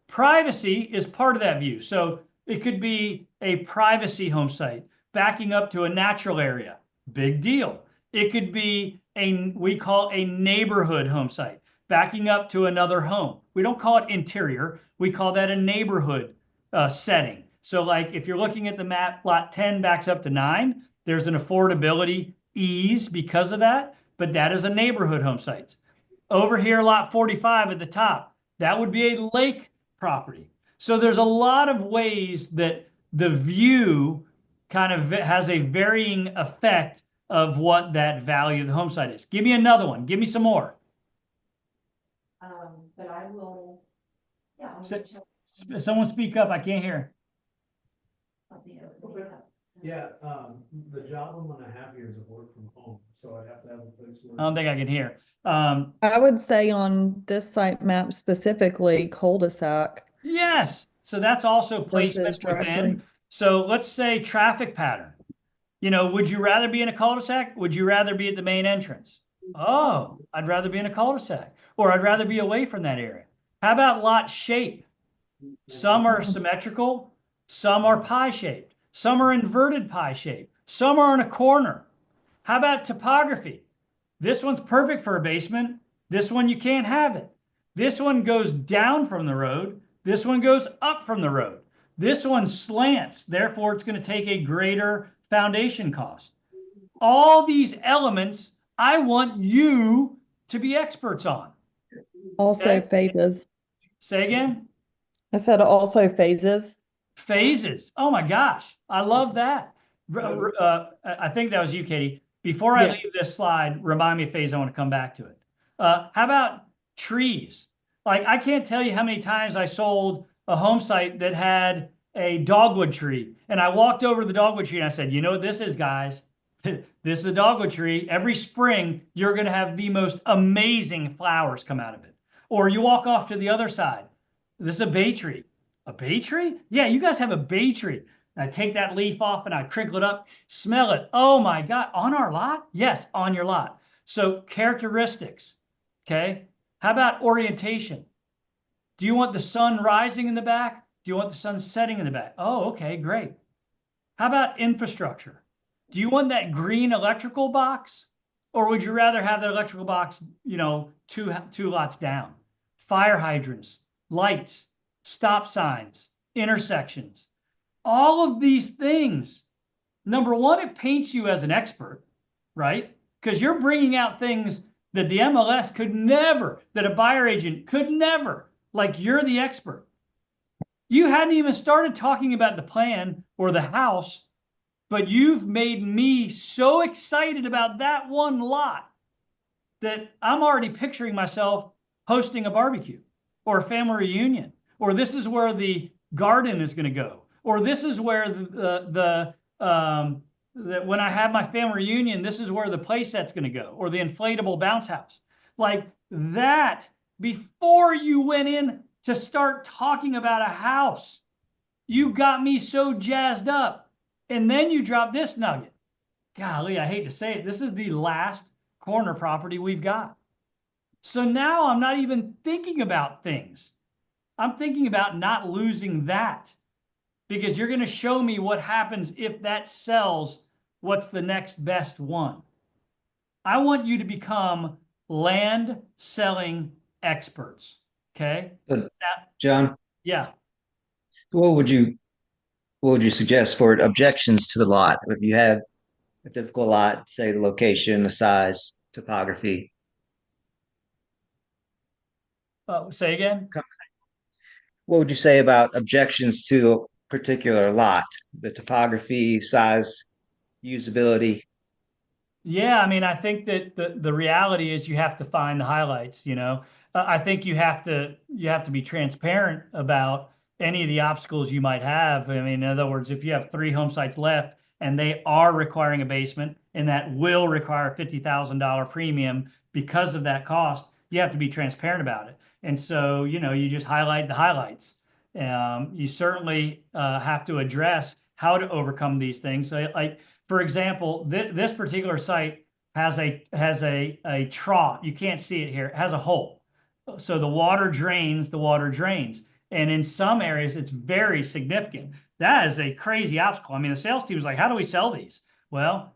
Privacy is part of that view. So it could be a privacy home site backing up to a natural area. Big deal. It could be we call a neighborhood home site, backing up to another home. We don't call it interior. We call that a neighborhood setting. So like if you're looking at the map, lot 10 backs up to 9, there's an affordability ease because of that, but that is a neighborhood home site. Over here, lot 45 at the top, that would be a lake property. So there's a lot of ways that the view kind of has a varying effect of what that value of the home site is. Give me another one. Give me some more. But I will, yeah. Someone speak up. I can't hear. Yeah, the job I'm gonna have here is a work from home, so I'd have to have a place where. I don't think I can hear. I would say on this site map specifically, cul-de-sac. Yes. So that's also placement within. So let's say traffic pattern. You know, would you rather be in a cul-de-sac? Would you rather be at the main entrance? Oh, I'd rather be in a cul-de-sac, or I'd rather be away from that area. How about lot shape? Some are symmetrical, some are pie shaped, some are inverted pie shaped, some are in a corner. How about topography? This one's perfect for a basement. This one, you can't have it. This one goes down from the road. This one goes up from the road. This one slants. Therefore, it's going to take a greater foundation cost. All these elements, I want you to be experts on. Also phases. Say again? I said also phases. Phases. Oh my gosh. I love that. I think that was you, Katie. Before I leave this slide, remind me of phase. I want to come back to it. How about trees? Like, I can't tell you how many times I sold a home site that had a dogwood tree. And I walked over to the dogwood tree and I said, you know what this is, guys? This is a dogwood tree. Every spring, you're going to have the most amazing flowers come out of it. Or you walk off to the other side. This is a bay tree. A bay tree? Yeah, you guys have a bay tree. And I take that leaf off and I crinkle it up, smell it. Oh my God, on our lot? Yes, on your lot. So characteristics, okay? How about orientation? Do you want the sun rising in the back? Do you want the sun setting in the back? Oh, okay, great. How about infrastructure? Do you want that green electrical box? Or would you rather have the electrical box, you know, two lots down? Fire hydrants, lights, stop signs, intersections. All of these things. Number one, it paints you as an expert, right? Because you're bringing out things that the MLS could never, that a buyer agent could never. Like, you're the expert. You hadn't even started talking about the plan or the house, but you've made me so excited about that one lot that I'm already picturing myself hosting a barbecue or a family reunion, or this is where the garden is going to go, or this is where when I have my family reunion, this is where the play set's going to go, or the inflatable bounce house. Like that, before you went in to start talking about a house, you got me so jazzed up. And then you drop this nugget. Golly, I hate to say it. This is the last corner property we've got. So now I'm not even thinking about things. I'm thinking about not losing that, because you're going to show me what happens if that sells. What's the next best one? I want you to become land selling experts. Okay. John? Yeah. What would you suggest for objections to the lot? If you have a difficult lot, say the location, the size, topography. Say again? What would you say about objections to a particular lot? The topography, size, usability? Yeah, I mean, I think that the reality is you have to find the highlights, you know. I think you have to be transparent about any of the obstacles you might have. I mean, in other words, if you have 3 home sites left and they are requiring a basement and that will require a $50,000 premium because of that cost, you have to be transparent about it. And so, you know, you just highlight the highlights. You certainly have to address how to overcome these things. So, like, for example, this particular site has a trough. You can't see it here. It has a hole. So the water drains, And in some areas, it's very significant. That is a crazy obstacle. I mean, the sales team was like, how do we sell these? Well,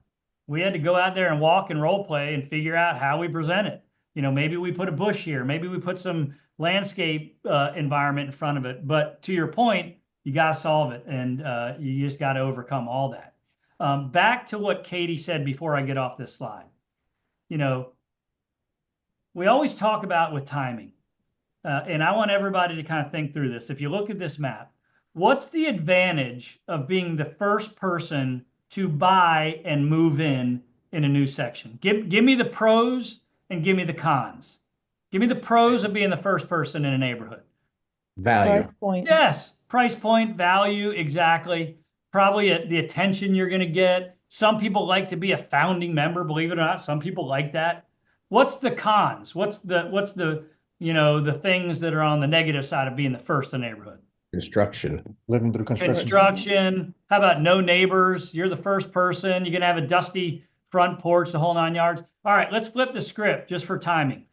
We had to go out there and walk and role play and figure out how we present it. You know, maybe we put a bush here, maybe we put some landscape environment in front of it. But to your point, you got to solve it, and you just got to overcome all that. Back to what Katie said before I get off this slide. You know, we always talk about with timing, and I want everybody to kind of think through this. If you look at this map, what's the advantage of being the first person to buy and move in a new section? Give me the pros and give me the cons. Give me the pros of being the first person in a neighborhood. Value. Price point. Yes, price point, value, exactly. Probably the attention you're going to get. Some people like to be a founding member, believe it or not. Some people like that. What's the cons? What's the you know, the things that are on the negative side of being the first in the neighborhood? Construction. Living through construction. Construction. How about no neighbors? You're the first person. You're going to have a dusty front porch, the whole 9 yards. All right, let's flip the script just for timing.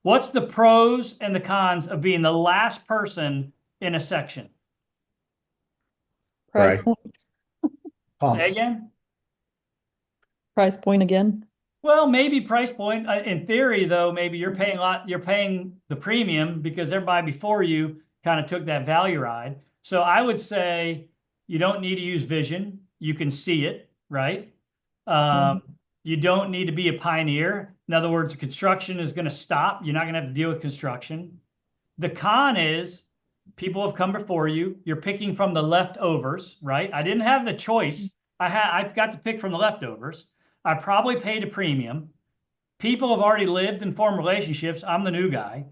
What's the pros and the cons of being the last person in a section? Price Right. point. Say again? Price point again. Well, maybe price point. In theory, though, maybe you're paying the premium because everybody before you kind of took that value ride. So I would say you don't need to use vision. You can see it, right? You don't need to be a pioneer. In other words, construction is going to stop. You're not going to have to deal with construction. The con is people have come before you. You're picking from the leftovers, right? I didn't have the choice. I've got to pick from the leftovers. I probably paid a premium. People have already lived and formed relationships. I'm the new guy.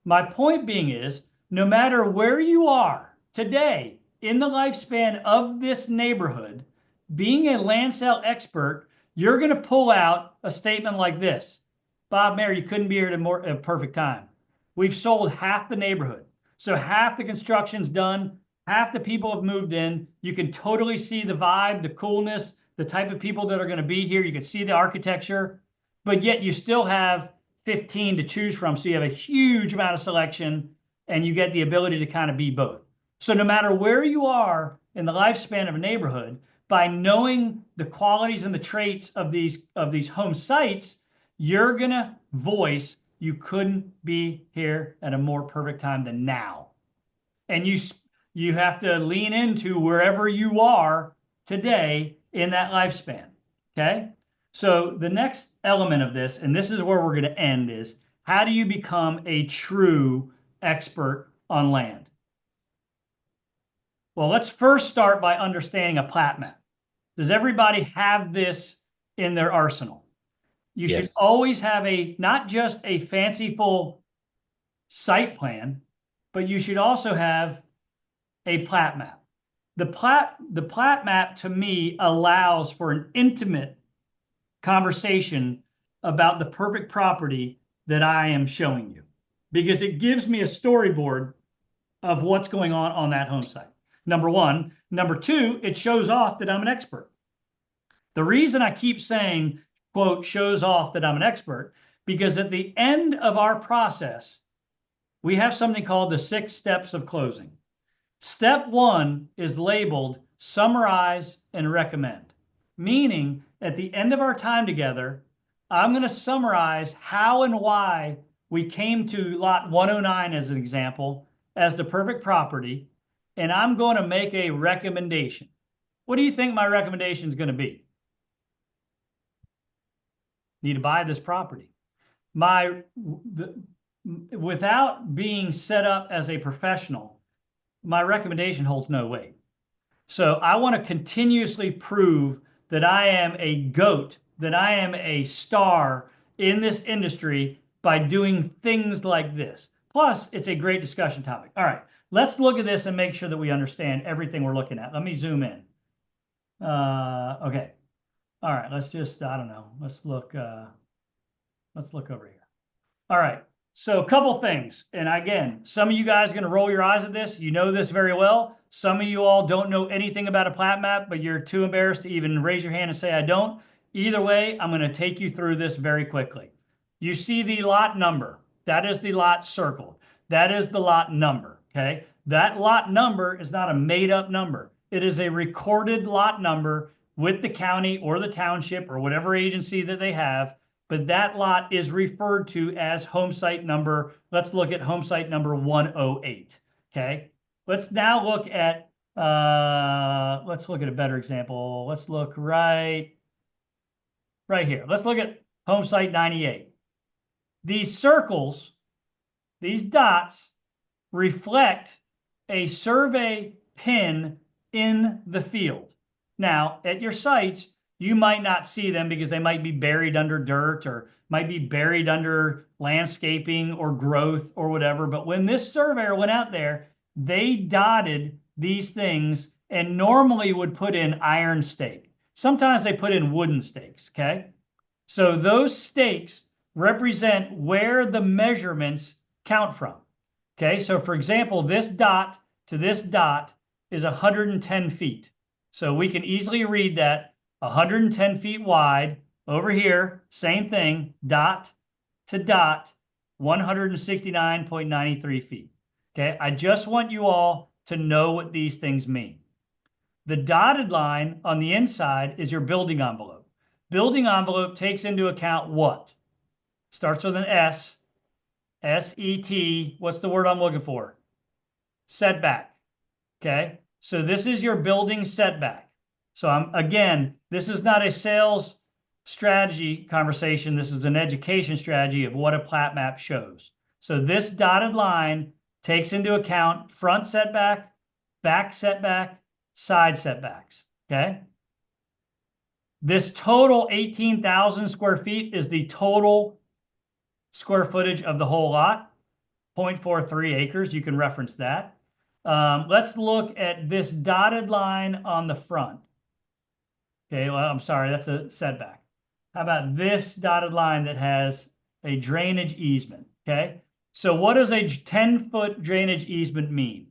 My point being is, no matter where you are today in the lifespan of this neighborhood, being a land sale expert, you're going to pull out a statement like this. Bob Mayer, you couldn't be here at a perfect time. We've sold half the neighborhood. So half the construction's done. Half the people have moved in. You can totally see the vibe, the coolness, the type of people that are going to be here. You can see the architecture, but yet you still have 15 to choose from. So you have a huge amount of selection and you get the ability to kind of be both. So no matter where you are in the lifespan of a neighborhood, by knowing the qualities and the traits of these home sites, you're going to voice you couldn't be here at a more perfect time than now. And you have to lean into wherever you are today in that lifespan. Okay. So the next element of this, and this is where we're going to end, is how do you become a true expert on land? Well, let's first start by understanding a plat map. Does everybody have this in their arsenal? You should always have not just a fanciful site plan, but you should also have a plat map. The plat map to me allows for an intimate conversation about the perfect property that I am showing you, because it gives me a storyboard of what's going on that home site. Number one. Number two, it shows off that I'm an expert. The reason I keep saying, quote, shows off that I'm an expert, because at the end of our process, we have something called the 6 steps of closing. Step 1 is labeled summarize and recommend, meaning at the end of our time together, I'm going to summarize how and why we came to lot 109 as an example, as the perfect property, and I'm going to make a recommendation. What do you think my recommendation is going to be? Need to buy this property. Without being set up as a professional, my recommendation holds no weight. So I want to continuously prove that I am a GOAT, that I am a star in this industry by doing things like this. Plus, it's a great discussion topic. All right, let's look at this and make sure that we understand everything we're looking at. Let me zoom in. Okay. All right, let's just, I don't know. Let's look over here. All right. So a couple things. And again, some of you guys are going to roll your eyes at this. You know this very well. Some of you all don't know anything about a plat map, but you're too embarrassed to even raise your hand and say, I don't. Either way, I'm going to take you through this very quickly. You see the lot number. That is the lot circled. That is the lot number. Okay. That lot number is not a made up number. It is a recorded lot number with the county or the township or whatever agency that they have, but that lot is referred to as home site number. Let's look at home site number 108. Okay. Let's now look at a better example. Let's look right here. Let's look at home site 98. These circles, these dots reflect a survey pin in the field. Now, at your sites, you might not see them because they might be buried under dirt or might be buried under landscaping or growth or whatever. But when this surveyor went out there, they dotted these things and normally would put in iron stake. Sometimes they put in wooden stakes, okay? So those stakes represent where the measurements count from. Okay, so for example, this dot to this dot is 110 feet. So we can easily read that 110 feet wide. Over here, same thing, dot to dot, 169.93 feet. Okay, I just want you all to know what these things mean. The dotted line on the inside is your building envelope. Building envelope takes into account what? Starts with an S, S-E-T. What's the word I'm looking for? Setback. Okay, so this is your building setback. So again, this is not a sales strategy conversation. This is an education strategy of what a plat map shows. So this dotted line takes into account front setback, back setback, side setbacks. Okay. This total 18,000 square feet is the total square footage of the whole lot, 0.43 acres. You can reference that. Let's look at this dotted line on the front. Okay, well, I'm sorry, that's a setback. How about this dotted line that has a drainage easement? Okay, so what does a 10-foot drainage easement mean?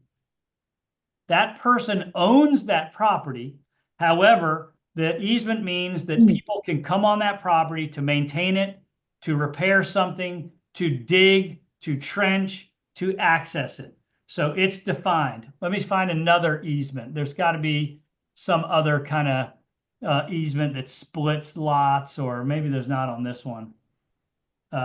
That person owns that property. However, the easement means that people can come on that property to maintain it, to repair something, to dig, to trench, to access it. So it's defined. Let me find another easement. There's got to be some other kind of easement that splits lots, or maybe there's not on this one.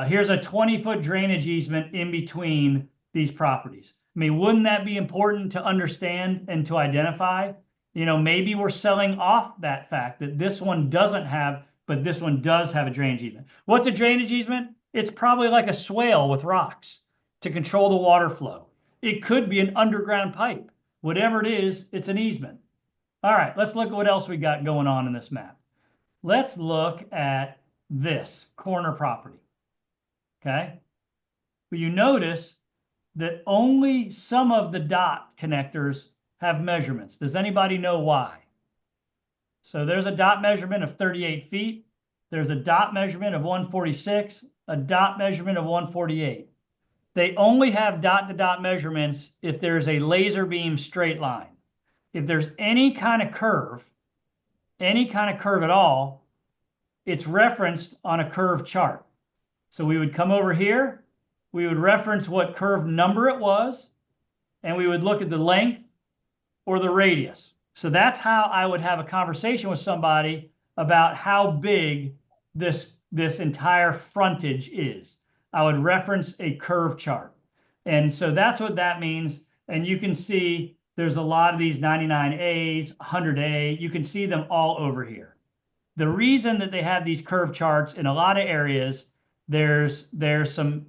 Here's a 20-foot drainage easement in between these properties. I mean, wouldn't that be important to understand and to identify? You know, maybe we're selling off that fact that this one doesn't have, but this one does have a drainage easement. What's a drainage easement? It's probably like a swale with rocks to control the water flow. It could be an underground pipe. Whatever it is, it's an easement. All right, let's look at what else we got going on in this map. Let's look at this corner property. Okay. Well, you notice that only some of the dot connectors have measurements. Does anybody know why? So there's a dot measurement of 38 feet. There's a dot measurement of 146, a dot measurement of 148. They only have dot-to-dot measurements if there's a laser beam straight line. If there's any kind of curve at all, it's referenced on a curve chart. So we would come over here, we would reference what curve number it was, and we would look at the length or the radius. So that's how I would have a conversation with somebody about how big this entire frontage is. I would reference a curve chart. And so that's what that means. And you can see there's a lot of these 99As, 100A. You can see them all over here. The reason that they have these curve charts in a lot of areas, there's some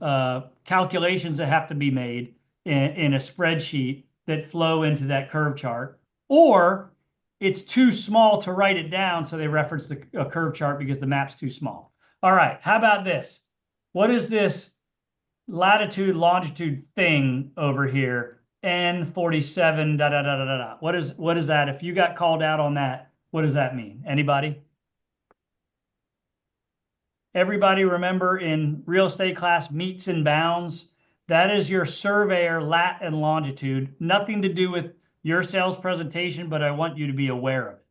calculations that have to be made in a spreadsheet that flow into that curve chart, or it's too small to write it down, so they reference a curve chart because the map's too small. All right, how about this? What is this latitude, longitude thing over here? N47, da da da da da da. What is that? If you got called out on that, what does that mean? Anybody? Everybody remember in real estate class, meets and bounds? That is your surveyor lat and longitude. Nothing to do with your sales presentation, but I want you to be aware of it.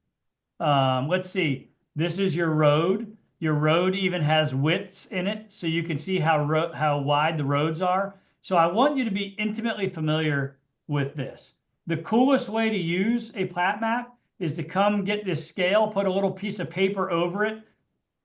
Let's see. This is your road. Your road even has widths in it, so you can see how wide the roads are. So I want you to be intimately familiar with this. The coolest way to use a plat map is to come get this scale, put a little piece of paper over it,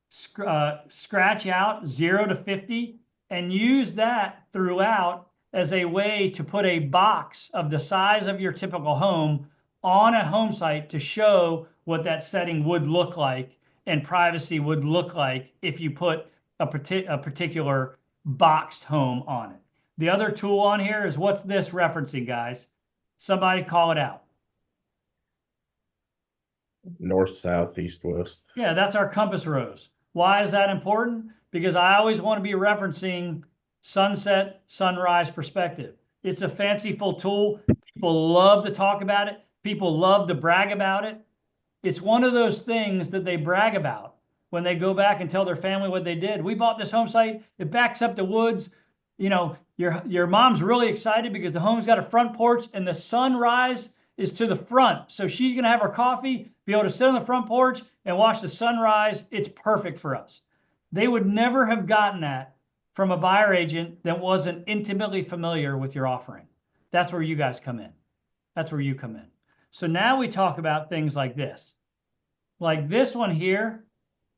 scratch out 0 to 50, and use that throughout as a way to put a box of the size of your typical home on a home site to show what that setting would look like and privacy would look like if you put a particular boxed home on it. The other tool on here is, what's this referencing, guys? Somebody call it out. North, south, east, west. Yeah, that's our compass rose. Why is that important? Because I always want to be referencing sunset, sunrise perspective. It's a fanciful tool. People love to talk about it. People love to brag about it. It's one of those things that they brag about when they go back and tell their family what they did. We bought this home site. It backs up the woods. You know, your mom's really excited because the home's got a front porch and the sunrise is to the front. So she's going to have her coffee, be able to sit on the front porch and watch the sunrise. It's perfect for us. They would never have gotten that from a buyer agent that wasn't intimately familiar with your offering. That's where you guys come in. That's where you come in. So now we talk about things like this. Like this one here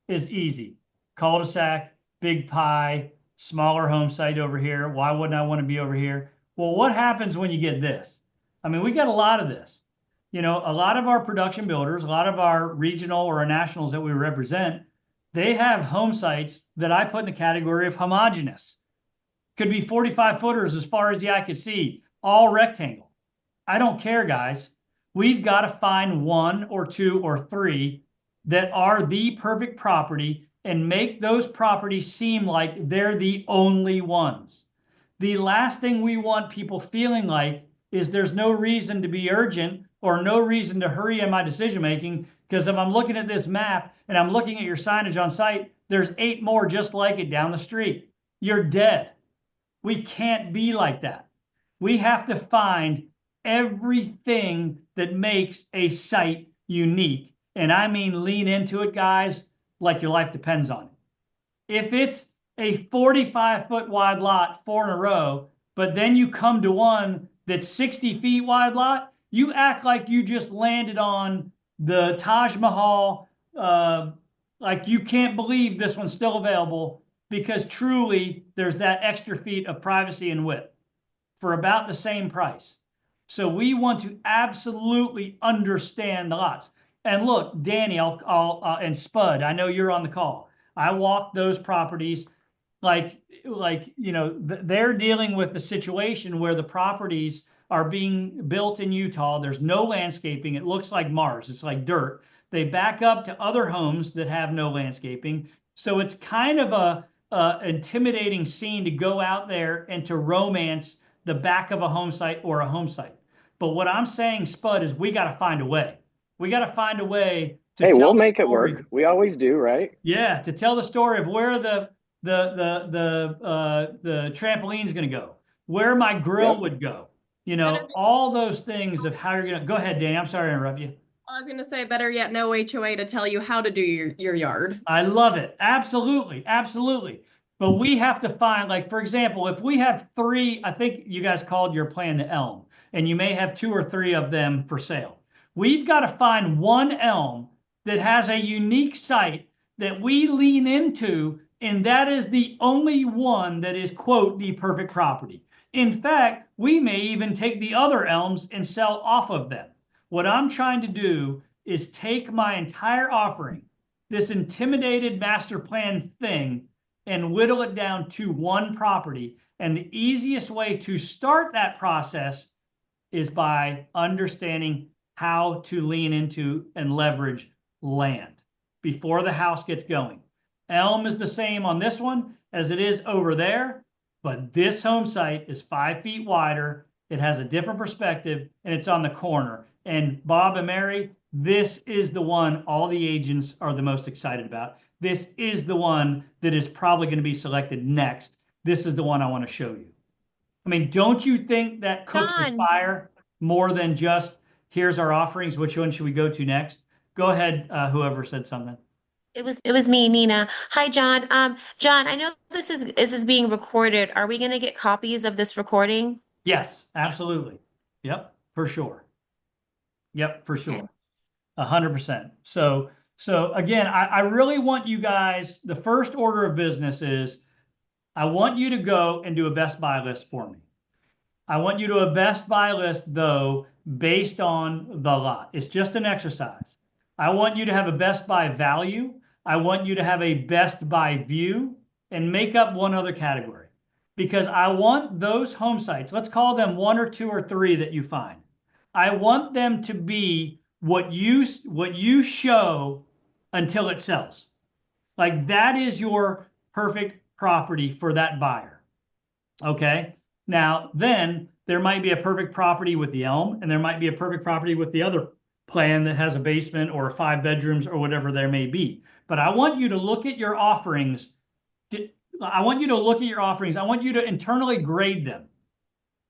is easy. Cul-de-sac, big pie, smaller home site over here. Why wouldn't I want to be over here? Well, what happens when you get this? I mean, we got a lot of this. You know, a lot of our production builders, a lot of our regional or our nationals that we represent, they have home sites that I put in the category of homogeneous. Could be 45 footers as far as the eye could see, all rectangle. I don't care, guys. We've got to find 1 or 2 or 3 that are the perfect property and make those properties seem like they're the only ones. The last thing we want people feeling like is there's no reason to be urgent or no reason to hurry in my decision making, because if I'm looking at this map and I'm looking at your signage on site, there's 8 more just like it down the street. You're dead. We can't be like that. We have to find everything that makes a site unique. And I mean lean into it, guys, like your life depends on it. If it's a 45-foot wide lot, 4 in a row, but then you come to one that's 60 feet wide lot, you act like you just landed on the Taj Mahal, like you can't believe this one's still available, because truly there's that extra feet of privacy and width for about the same price. So we want to absolutely understand the lots. And look, Danny, and Spud, I know you're on the call. I walked those properties like you know, they're dealing with the situation where the properties are being built in Utah. There's no landscaping. It looks like Mars. It's like dirt. They back up to other homes that have no landscaping. So it's kind of a intimidating scene to go out there and to romance the back of a home site or a home site. But what I'm saying, Spud, is we got to find a way. We got to find a way to Hey, we'll make it work. We always do, right? Yeah, to tell the story of where the trampoline's going to go, where my grill would go, you know, all those things of how you're going to go ahead, Danny. I'm sorry to interrupt you. I was going to say, better yet, no HOA to tell you how to do your yard. I love it. Absolutely. Absolutely. But we have to find, like, for example, if we have 3, I think you guys called your plan the elm, and you may have 2 or 3 of them for sale. We've got to find one elm that has a unique site that we lean into, and that is the only one that is, quote, the perfect property. In fact, we may even take the other elms and sell off of them. What I'm trying to do is take my entire offering, this intimidated master plan thing, and whittle it down to one property. And the easiest way to start that process is by understanding how to lean into and leverage land before the house gets going. Elm is the same on this one as it is over there, but this home site is 5 feet wider. It has a different perspective, and it's on the corner. And Bob and Mary, this is the one all the agents are the most excited about. This is the one that is probably going to be selected next. This is the one I want to show you. I mean, don't you think that cooks the fire more than just, here's our offerings, which one should we go to next? Go ahead, whoever said something. It was me, Nina. Hi, John. John, I know this is being recorded. Are we going to get copies of this recording? Yes, absolutely. Yep, for sure. Yep, for sure. 100%. So again, I really want you guys, the first order of business is I want you to go and do a Best Buy list for me. I want you to do a Best Buy list, though, based on the lot. It's just an exercise. I want you to have a Best Buy value. I want you to have a Best Buy view and make up one other category, because I want those home sites, let's call them 1 or 2 or 3 that you find. I want them to be what you show until it sells. Like that is your perfect property for that buyer. Okay. Now, then there might be a perfect property with the Elm, and there might be a perfect property with the other plan that has a basement or 5 bedrooms or whatever there may be. But I want you to look at your offerings. I want you to internally grade them.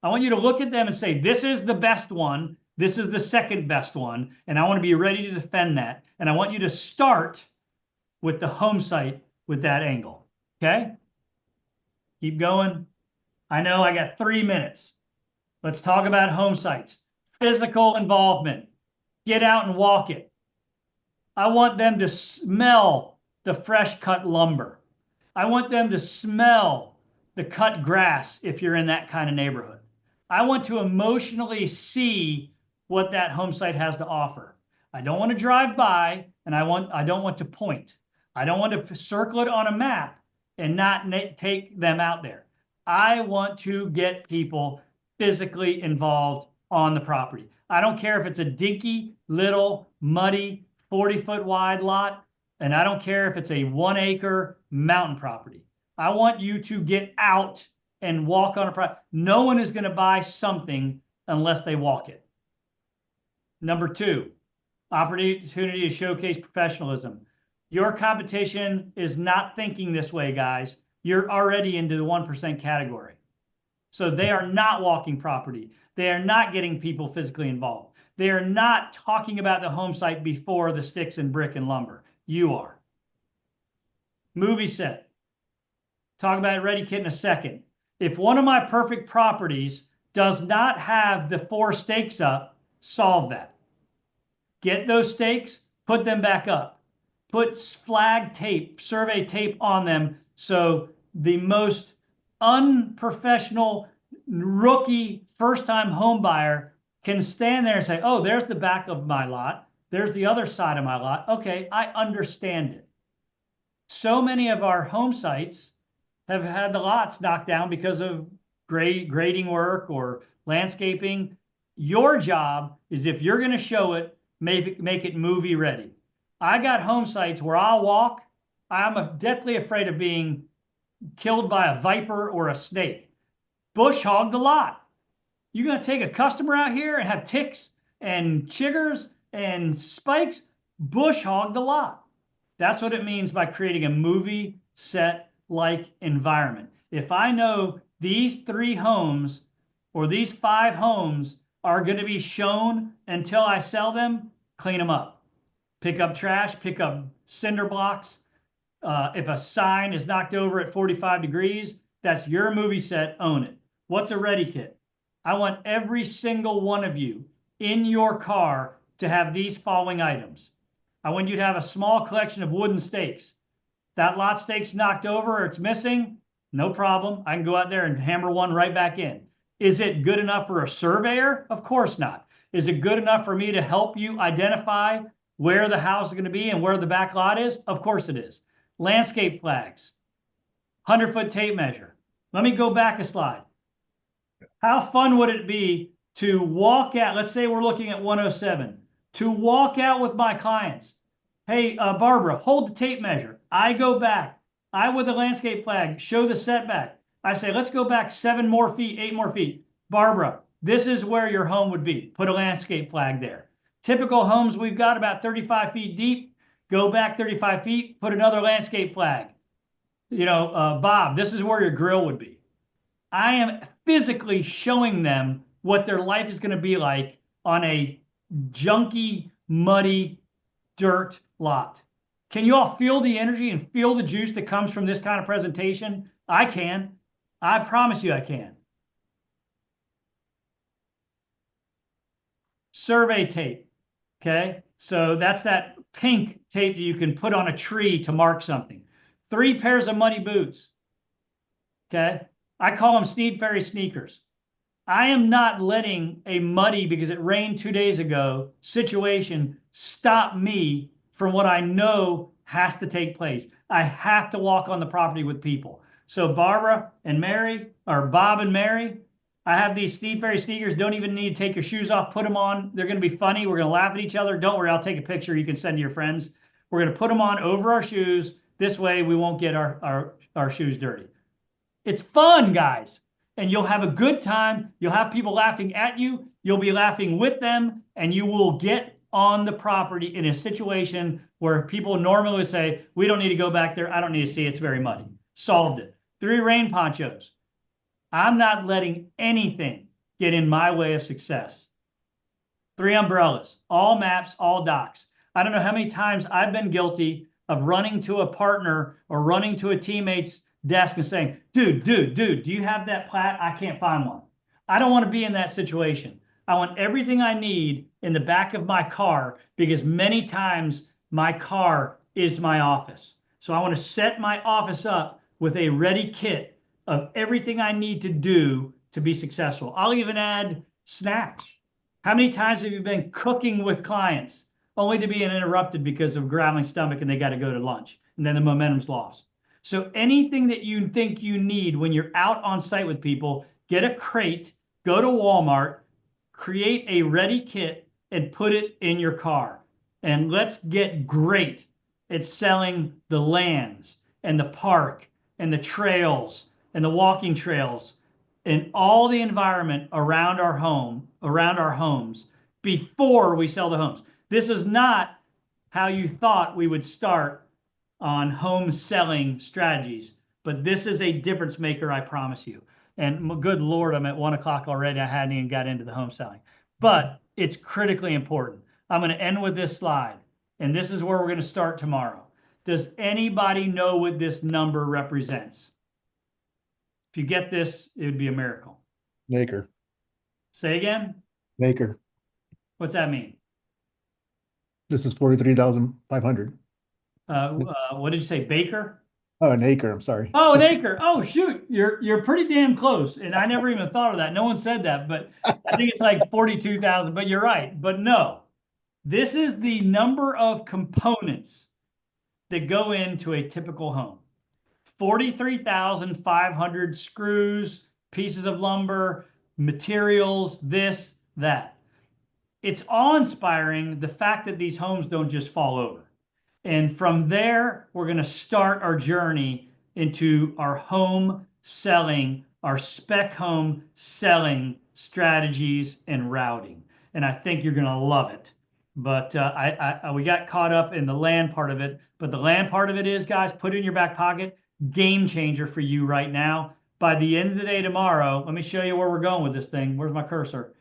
I want you to look at them and say, this is the best one. This is the second best one. And I want to be ready to defend that. And I want you to start with the home site with that angle. Okay? Keep going. I know I got 3 minutes. Let's talk about home sites. Physical involvement. Get out and walk it. I want them to smell the fresh cut lumber. I want them to smell the cut grass if you're in that kind of neighborhood. I want to emotionally see what that home site has to offer. I don't want to drive by, and I don't want to point. I don't want to circle it on a map and not take them out there. I want to get people physically involved on the property. I don't care if it's a dinky, little, muddy, 40-foot wide lot, and I don't care if it's a 1-acre mountain property. I want you to get out and walk on a property. No one is going to buy something unless they walk it. Number 2, opportunity to showcase professionalism. Your competition is not thinking this way, guys. You're already into the 1% category. So they are not walking property. They are not getting people physically involved. They are not talking about the home site before the sticks and brick and lumber. You are. Movie set. Talk about Ready Kit in a second. If one of my perfect properties does not have the 4 stakes up, solve that. Get those stakes, put them back up. Put flag tape, survey tape on them so the most unprofessional rookie first-time home buyer can stand there and say, oh, there's the back of my lot. There's the other side of my lot. Okay, I understand it. So many of our home sites have had the lots knocked down because of grading work or landscaping. Your job is, if you're going to show it, make it movie ready. I got home sites where I'll walk. I'm deathly afraid of being killed by a viper or a snake. Bush hog the lot. You're going to take a customer out here and have ticks and chiggers and spikes? Bush hog the lot. That's what it means by creating a movie set-like environment. If I know these 3 homes or these 5 homes are going to be shown until I sell them, clean them up. Pick up trash, pick up cinder blocks. If a sign is knocked over at 45 degrees, that's your movie set, own it. What's a Ready Kit? I want every single one of you in your car to have these following items. I want you to have a small collection of wooden stakes. That lot stake's knocked over or it's missing, no problem. I can go out there and hammer one right back in. Is it good enough for a surveyor? Of course not. Is it good enough for me to help you identify where the house is going to be and where the back lot is? Of course it is. Landscape flags, 100-foot tape measure. Let me go back a slide. How fun would it be to walk out? Let's say we're looking at 107. To walk out with my clients. Hey, Barbara, hold the tape measure. I go back. I, with the landscape flag, show the setback. I say, let's go back 7 more feet, 8 more feet. Barbara, this is where your home would be. Put a landscape flag there. Typical homes we've got about 35 feet deep. Go back 35 feet, put another landscape flag. You know, Bob, this is where your grill would be. I am physically showing them what their life is going to be like on a junky, muddy, dirt lot. Can you all feel the energy and feel the juice that comes from this kind of presentation? I can. I promise you I can. Survey tape. Okay, so that's that pink tape that you can put on a tree to mark something. 3 pairs of muddy boots. Okay, I call them Sneed Ferry sneakers. I am not letting a muddy because it rained 2 days ago situation stop me from what I know has to take place. I have to walk on the property with people. So Barbara and Mary, or Bob and Mary, I have these Sneed Ferry sneakers. Don't even need to take your shoes off. Put them on. They're going to be funny. We're going to laugh at each other. Don't worry. I'll take a picture you can send to your friends. We're going to put them on over our shoes. This way we won't get our shoes dirty. It's fun, guys. And you'll have a good time. You'll have people laughing at you. You'll be laughing with them. And you will get on the property in a situation where people normally would say, we don't need to go back there. I don't need to see. It's very muddy. Solved it. 3 rain ponchos. I'm not letting anything get in my way of success. 3 umbrellas, all maps, all docs. I don't know how many times I've been guilty of running to a partner or running to a teammate's desk and saying, dude, do you have that plat? I can't find one. I don't want to be in that situation. I want everything I need in the back of my car because many times my car is my office. So I want to set my office up with a ready kit of everything I need to do to be successful. I'll even add snacks. How many times have you been cooking with clients only to be interrupted because of growling stomach and they got to go to lunch and then the momentum's lost? So anything that you think you need when you're out on site with people, get a crate, go to Walmart, create a ready kit and put it in your car. And let's get great at selling the lands and the park and the trails and the walking trails and all the environment around our home, around our homes before we sell the homes. This is not how you thought we would start on home selling strategies, but this is a difference maker, I promise you. And good Lord, I'm at 1 o'clock already. I hadn't even got into the home selling, but it's critically important. I'm going to end with this slide, and this is where we're going to start tomorrow. Does anybody know what this number represents? If you get this, it would be a miracle. An acre. Say again? An acre. What's that mean? This is 43,500. What did you say, Baker? Oh, an acre. I'm sorry. Oh, an acre. Oh, shoot. You're pretty damn close. And I never even thought of that. No one said that, but I think it's like 42,000. But you're right. But no, this is the number of components that go into a typical home. 43,500 screws, pieces of lumber, materials, this, that. It's awe-inspiring, the fact that these homes don't just fall over. And from there, we're going to start our journey into our home selling, our spec home selling strategies and routing. And I think you're going to love it. But we got caught up in the land part of it. But the land part of it is, guys, put it in your back pocket. Game changer for you right now. By the end of the day tomorrow, let me show you where we're going with this thing. Where's my cursor?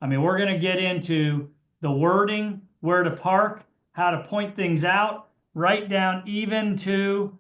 I mean, we're going to get into the wording, where to park, how to point things out, right down even to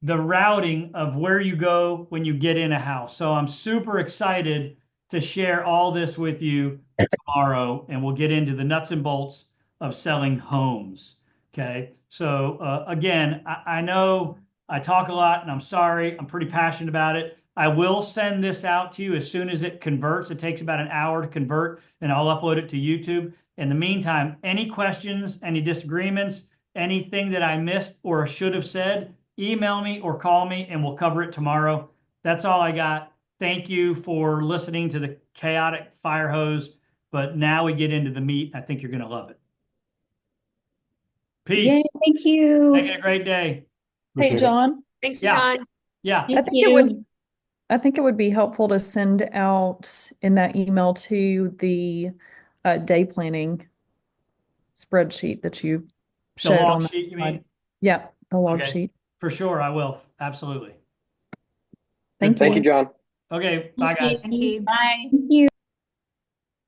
the routing of where you go when you get in a house. So I'm super excited to share all this with you tomorrow, and we'll get into the nuts and bolts of selling homes. Okay. So again, I know I talk a lot and I'm sorry. I'm pretty passionate about it. I will send this out to you as soon as it converts. It takes about an hour to convert, and I'll upload it to YouTube. In the meantime, any questions, any disagreements, anything that I missed or should have said, email me or call me and we'll cover it tomorrow. That's all I got. Thank you for listening to the chaotic fire hose, but now we get into the meat. I think you're going to love it. Peace. Yay, thank you. Make it a great day. Hey, John. Thanks, Yeah. John. Yeah. I think it would be helpful to send out in that email to the day planning spreadsheet that you The showed on log the sheet, you slide. mean? Yeah, the log Okay. sheet. For sure, I will. Absolutely. Thank Thank you, you. John. Okay. Bye, guys. Thank you. Bye. Thank you.